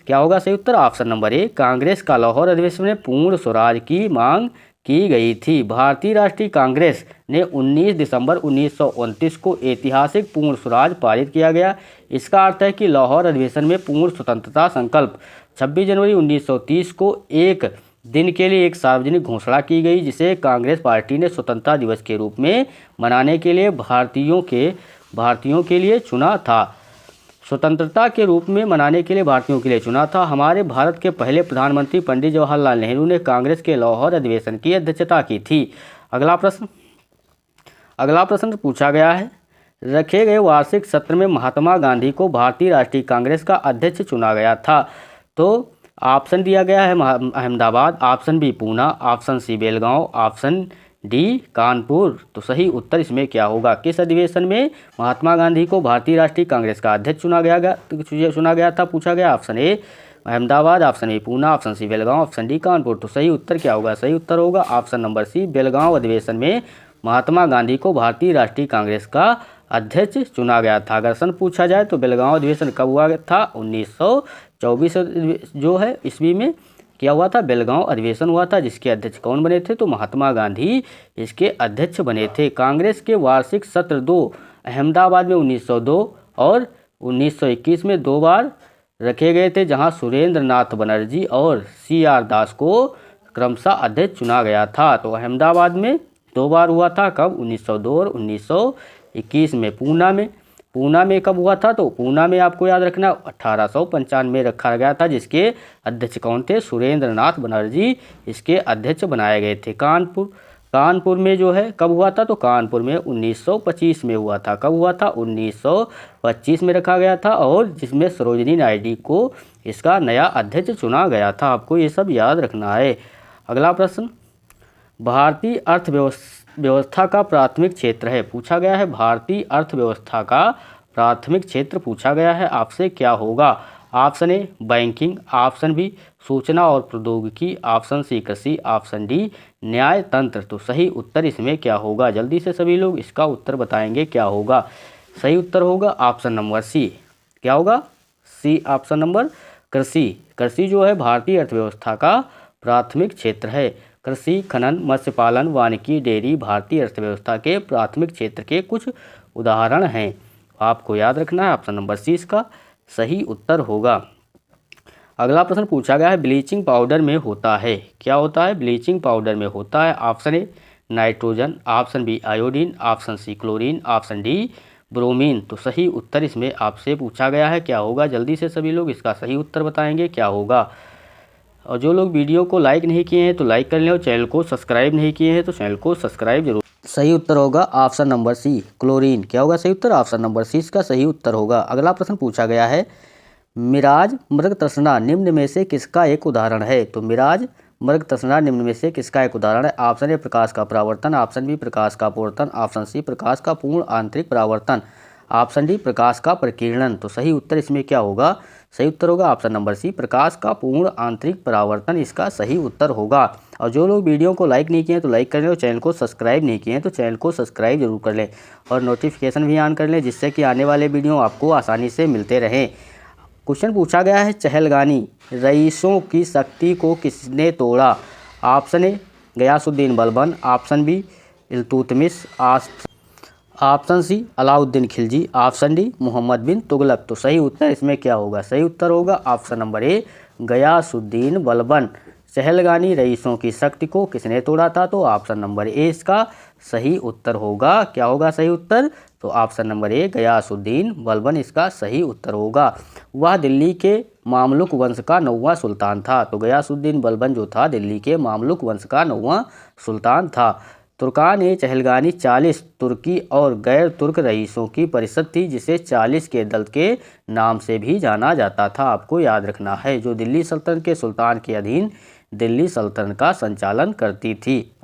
क्या होगा सही उत्तर? ऑप्शन नंबर ए, कांग्रेस का लाहौर अधिवेशन में पूर्ण स्वराज की मांग की गई थी। भारतीय राष्ट्रीय कांग्रेस ने 19 दिसंबर 1929 को ऐतिहासिक पूर्ण स्वराज पारित किया गया। इसका अर्थ है कि लाहौर अधिवेशन में पूर्ण स्वतंत्रता संकल्प 26 जनवरी 1930 को एक दिन के लिए एक सार्वजनिक घोषणा की गई, जिसे कांग्रेस पार्टी ने स्वतंत्रता दिवस के रूप में मनाने के लिए भारतीयों के लिए चुना था। स्वतंत्रता के रूप में मनाने के लिए भारतीयों के लिए चुना था। हमारे भारत के पहले प्रधानमंत्री पंडित जवाहरलाल नेहरू ने कांग्रेस के लाहौर अधिवेशन की अध्यक्षता की थी। अगला प्रश्न पूछा गया है, रखे गए वार्षिक सत्र में महात्मा गांधी को भारतीय राष्ट्रीय कांग्रेस का अध्यक्ष चुना गया था। तो ऑप्शन दिया गया है Ahmedabad, option B Poona, option C Belgaum, option D Kanpur. तो सही उत्तर इसमें क्या होगा? किस अधिवेशन में महात्मा गांधी को भारतीय राष्ट्रीय कांग्रेस का अध्यक्ष चुना गया था? पूछा गया option A Ahmedabad, option A Poona, option C Belgaum, option D Kanpur. तो सही उत्तर क्या होगा? सही उत्तर होगा ऑप्शन नंबर सी, बेलगांव अधिवेशन में महात्मा गांधी को भारतीय राष्ट्रीय कांग्रेस का अध्यक्ष चुना गया था। अगर सन पूछा जाए तो बेलगांव अधिवेशन कब हुआ था? 1924 जो है ईस्वी में क्या हुआ था? बेलगांव अधिवेशन हुआ था, जिसके अध्यक्ष कौन बने थे? तो महात्मा गांधी इसके अध्यक्ष बने थे। कांग्रेस के वार्षिक सत्र 2 अहमदाबाद में 1902 और 1921 में 2 बार रखे गए थे, जहां सुरेंद्र नाथ बनर्जी और CR दास को क्रमशः अध्यक्ष चुना गया था। तो अहमदाबाद में 2 बार हुआ था, कब? 1902 और 1921 में। पूना में कब हुआ था? तो पूना में आपको याद रखना 1895 में रखा गया था, जिसके अध्यक्ष कौन थे? सुरेंद्र नाथ बनर्जी इसके अध्यक्ष बनाए गए थे। कानपुर में जो है कब हुआ था? तो कानपुर में 1925 में हुआ था। कब हुआ था? 1925 में रखा गया था, और जिसमें सरोजिनी नायडू को इसका नया अध्यक्ष चुना गया था। आपको ये सब याद रखना है। अगला प्रश्न, भारतीय अर्थव्यवस्था का प्राथमिक क्षेत्र है। पूछा गया है भारतीय अर्थव्यवस्था का प्राथमिक क्षेत्र पूछा गया है, आपसे क्या होगा? Option A banking, option B सूचना और प्रौद्योगिकी, ऑप्शन सी कृषि, ऑप्शन डी न्याय तंत्र। तो सही उत्तर इसमें क्या होगा? जल्दी से सभी लोग इसका उत्तर बताएंगे क्या होगा। सही उत्तर होगा ऑप्शन नंबर सी। क्या होगा? सी ऑप्शन नंबर कृषि, कृषि जो है भारतीय अर्थव्यवस्था का प्राथमिक क्षेत्र है। कृषि, खनन, मत्स्य पालन, वानिकी, डेयरी भारतीय अर्थव्यवस्था के प्राथमिक क्षेत्र के कुछ उदाहरण हैं। आपको याद रखना है ऑप्शन नंबर सी इसका सही उत्तर होगा। अगला प्रश्न पूछा गया है ब्लीचिंग पाउडर में होता है, क्या होता है? ब्लीचिंग पाउडर में होता है option A nitrogen, option B iodine, option C chlorine, option D bromine. तो सही उत्तर इसमें आपसे पूछा गया है, क्या होगा? जल्दी से सभी लोग इसका सही उत्तर बताएंगे क्या होगा। और जो लोग वीडियो को लाइक नहीं किए हैं तो लाइक कर लें और चैनल को सब्सक्राइब नहीं किए हैं तो चैनल को सब्सक्राइब जरूर। सही उत्तर होगा ऑप्शन नंबर सी क्लोरीन। क्या होगा सही उत्तर? ऑप्शन नंबर सी इसका सही उत्तर होगा। अगला प्रश्न पूछा गया है मिराज मृग तृष्णा निम्न में से किसका एक उदाहरण है? तो मिराज मृग तृष्णा निम्न में से किसका एक उदाहरण है? ऑप्शन ए प्रकाश का परावर्तन, ऑप्शन बी प्रकाश का अपवर्तन, ऑप्शन सी प्रकाश का पूर्ण आंतरिक परावर्तन, ऑप्शन डी प्रकाश का प्रकीर्णन। तो सही उत्तर इसमें क्या होगा? सही उत्तर होगा ऑप्शन नंबर सी प्रकाश का पूर्ण आंतरिक परावर्तन इसका सही उत्तर होगा। और जो लोग वीडियो को लाइक नहीं किए हैं तो लाइक कर लें और चैनल को सब्सक्राइब नहीं किए हैं तो चैनल को सब्सक्राइब जरूर कर लें और नोटिफिकेशन भी ऑन कर लें जिससे कि आने वाले वीडियो आपको आसानी से मिलते रहें। क्वेश्चन पूछा गया है चहलगानी रईसों की शक्ति को किसने तोड़ा? Option A Ghiyasuddin Balban, option B Iltutmish, option C Alauddin Khilji, option D Muhammad bin Tughlaq. तो सही उत्तर इसमें क्या होगा? सही उत्तर होगा option number A Ghiyasuddin Balban. चहलगानी रईसों की शक्ति को किसने तोड़ा था? तो ऑप्शन नंबर ए इसका सही उत्तर होगा। क्या होगा सही उत्तर? तो option number A Ghiyasuddin Balban इसका सही उत्तर होगा। वह दिल्ली के मामलुक वंश का 9वां सुल्तान था। तो गयासुद्दीन बलबन जो था दिल्ली के मामलुक वंश का 9वां सुल्तान था। तुर्कान ए चहलगानी 40 तुर्की और गैर तुर्क रईसों की परिषद थी जिसे 40 के दल के नाम से भी जाना जाता था। आपको याद रखना है जो दिल्ली सल्तनत के सुल्तान के अधीन दिल्ली सल्तनत का संचालन करती थी।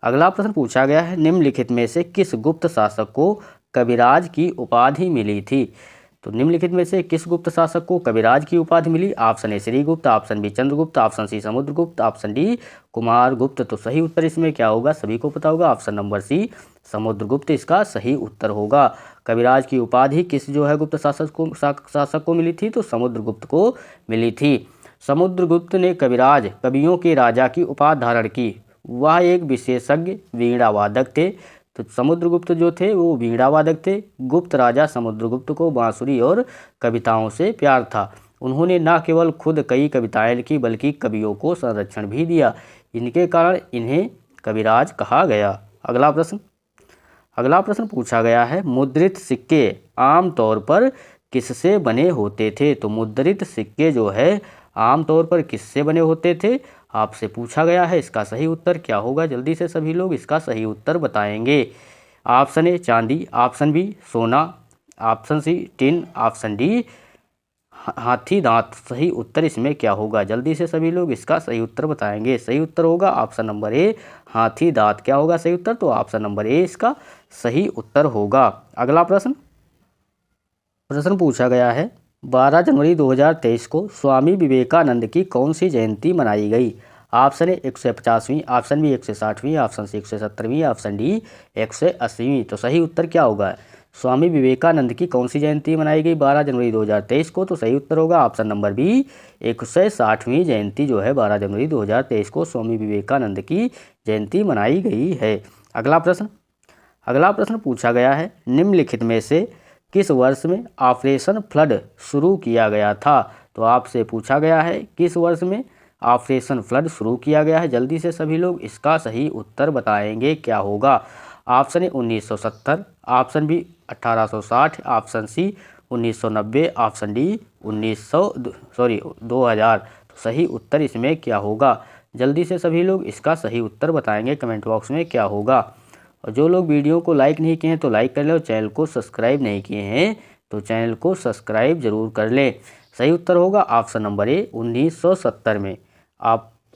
अगला प्रश्न पूछा गया है निम्नलिखित में से किस गुप्त शासक को कविराज की उपाधि मिली थी? तो निम्नलिखित में से किस गुप्त शासक को कविराज की उपाधि मिली? Option A Srigupta, option B Chandragupta, option C Samudragupta, option D Kumaragupta. तो सही उत्तर इसमें क्या होगा? सभी को पता होगा ऑप्शन नंबर सी समुद्रगुप्त इसका सही उत्तर होगा। कविराज की उपाधि किस जो है गुप्त शासक को मिली थी? तो समुद्रगुप्त को मिली थी। समुद्रगुप्त ने कविराज कवियों के राजा की उपाधि धारण की। वह एक विशेषज्ञ वीणा वादक थे। तो समुद्रगुप्त जो थे वो वीणा वादक थे। गुप्त राजा समुद्रगुप्त को बांसुरी और कविताओं से प्यार था। उन्होंने न केवल खुद कई कविताएं लिखी बल्कि कवियों को संरक्षण भी दिया। इनके कारण इन्हें कविराज कहा गया। अगला प्रश्न पूछा गया है मुद्रित सिक्के आमतौर पर किससे बने होते थे? तो मुद्रित सिक्के जो है आमतौर पर किससे बने होते थे आपसे पूछा गया है। इसका सही उत्तर क्या होगा? जल्दी से सभी लोग इसका सही उत्तर बताएंगे। ऑप्शन ए चांदी, ऑप्शन बी सोना, option C tin, option D हाथी दांत। सही उत्तर इसमें क्या होगा? जल्दी से सभी लोग इसका सही उत्तर बताएंगे। सही उत्तर होगा ऑप्शन नंबर ए हाथी दांत। क्या होगा सही उत्तर? तो ऑप्शन नंबर ए इसका सही उत्तर होगा। अगला प्रश्न पूछा गया है 12 जनवरी 2023 को स्वामी विवेकानंद की कौन सी जयंती मनाई गई? ऑप्शन ए 150वीं, ऑप्शन बी 160वीं, ऑप्शन सी 170वीं, ऑप्शन डी 180वीं। तो सही उत्तर क्या होगा? स्वामी विवेकानंद की कौन सी जयंती मनाई गई 12 जनवरी 2023 को? तो सही उत्तर होगा ऑप्शन नंबर बी 160वीं जयंती जो है 12 जनवरी 2023 को स्वामी विवेकानंद की जयंती मनाई गई है। अगला प्रश्न पूछा गया है निम्नलिखित में से किस वर्ष में ऑपरेशन फ्लड शुरू किया गया था? तो आपसे पूछा गया है किस वर्ष में ऑपरेशन फ्लड शुरू किया गया है। जल्दी से सभी लोग इसका सही उत्तर बताएंगे क्या होगा। Option A 1970, option B 1860, option C 1990, option D 2000। तो सही उत्तर इसमें क्या होगा? जल्दी से सभी लोग इसका सही उत्तर बताएंगे कमेंट बॉक्स में क्या होगा। और जो लोग वीडियो को लाइक नहीं किए हैं तो लाइक कर लें और चैनल को सब्सक्राइब नहीं किए हैं तो चैनल को सब्सक्राइब जरूर कर लें। सही उत्तर होगा ऑप्शन नंबर ए 1970 में।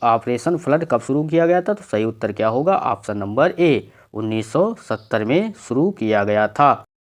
ऑपरेशन फ्लड कब शुरू किया गया था? तो सही उत्तर क्या होगा? ऑप्शन नंबर ए 1970 में शुरू किया गया था।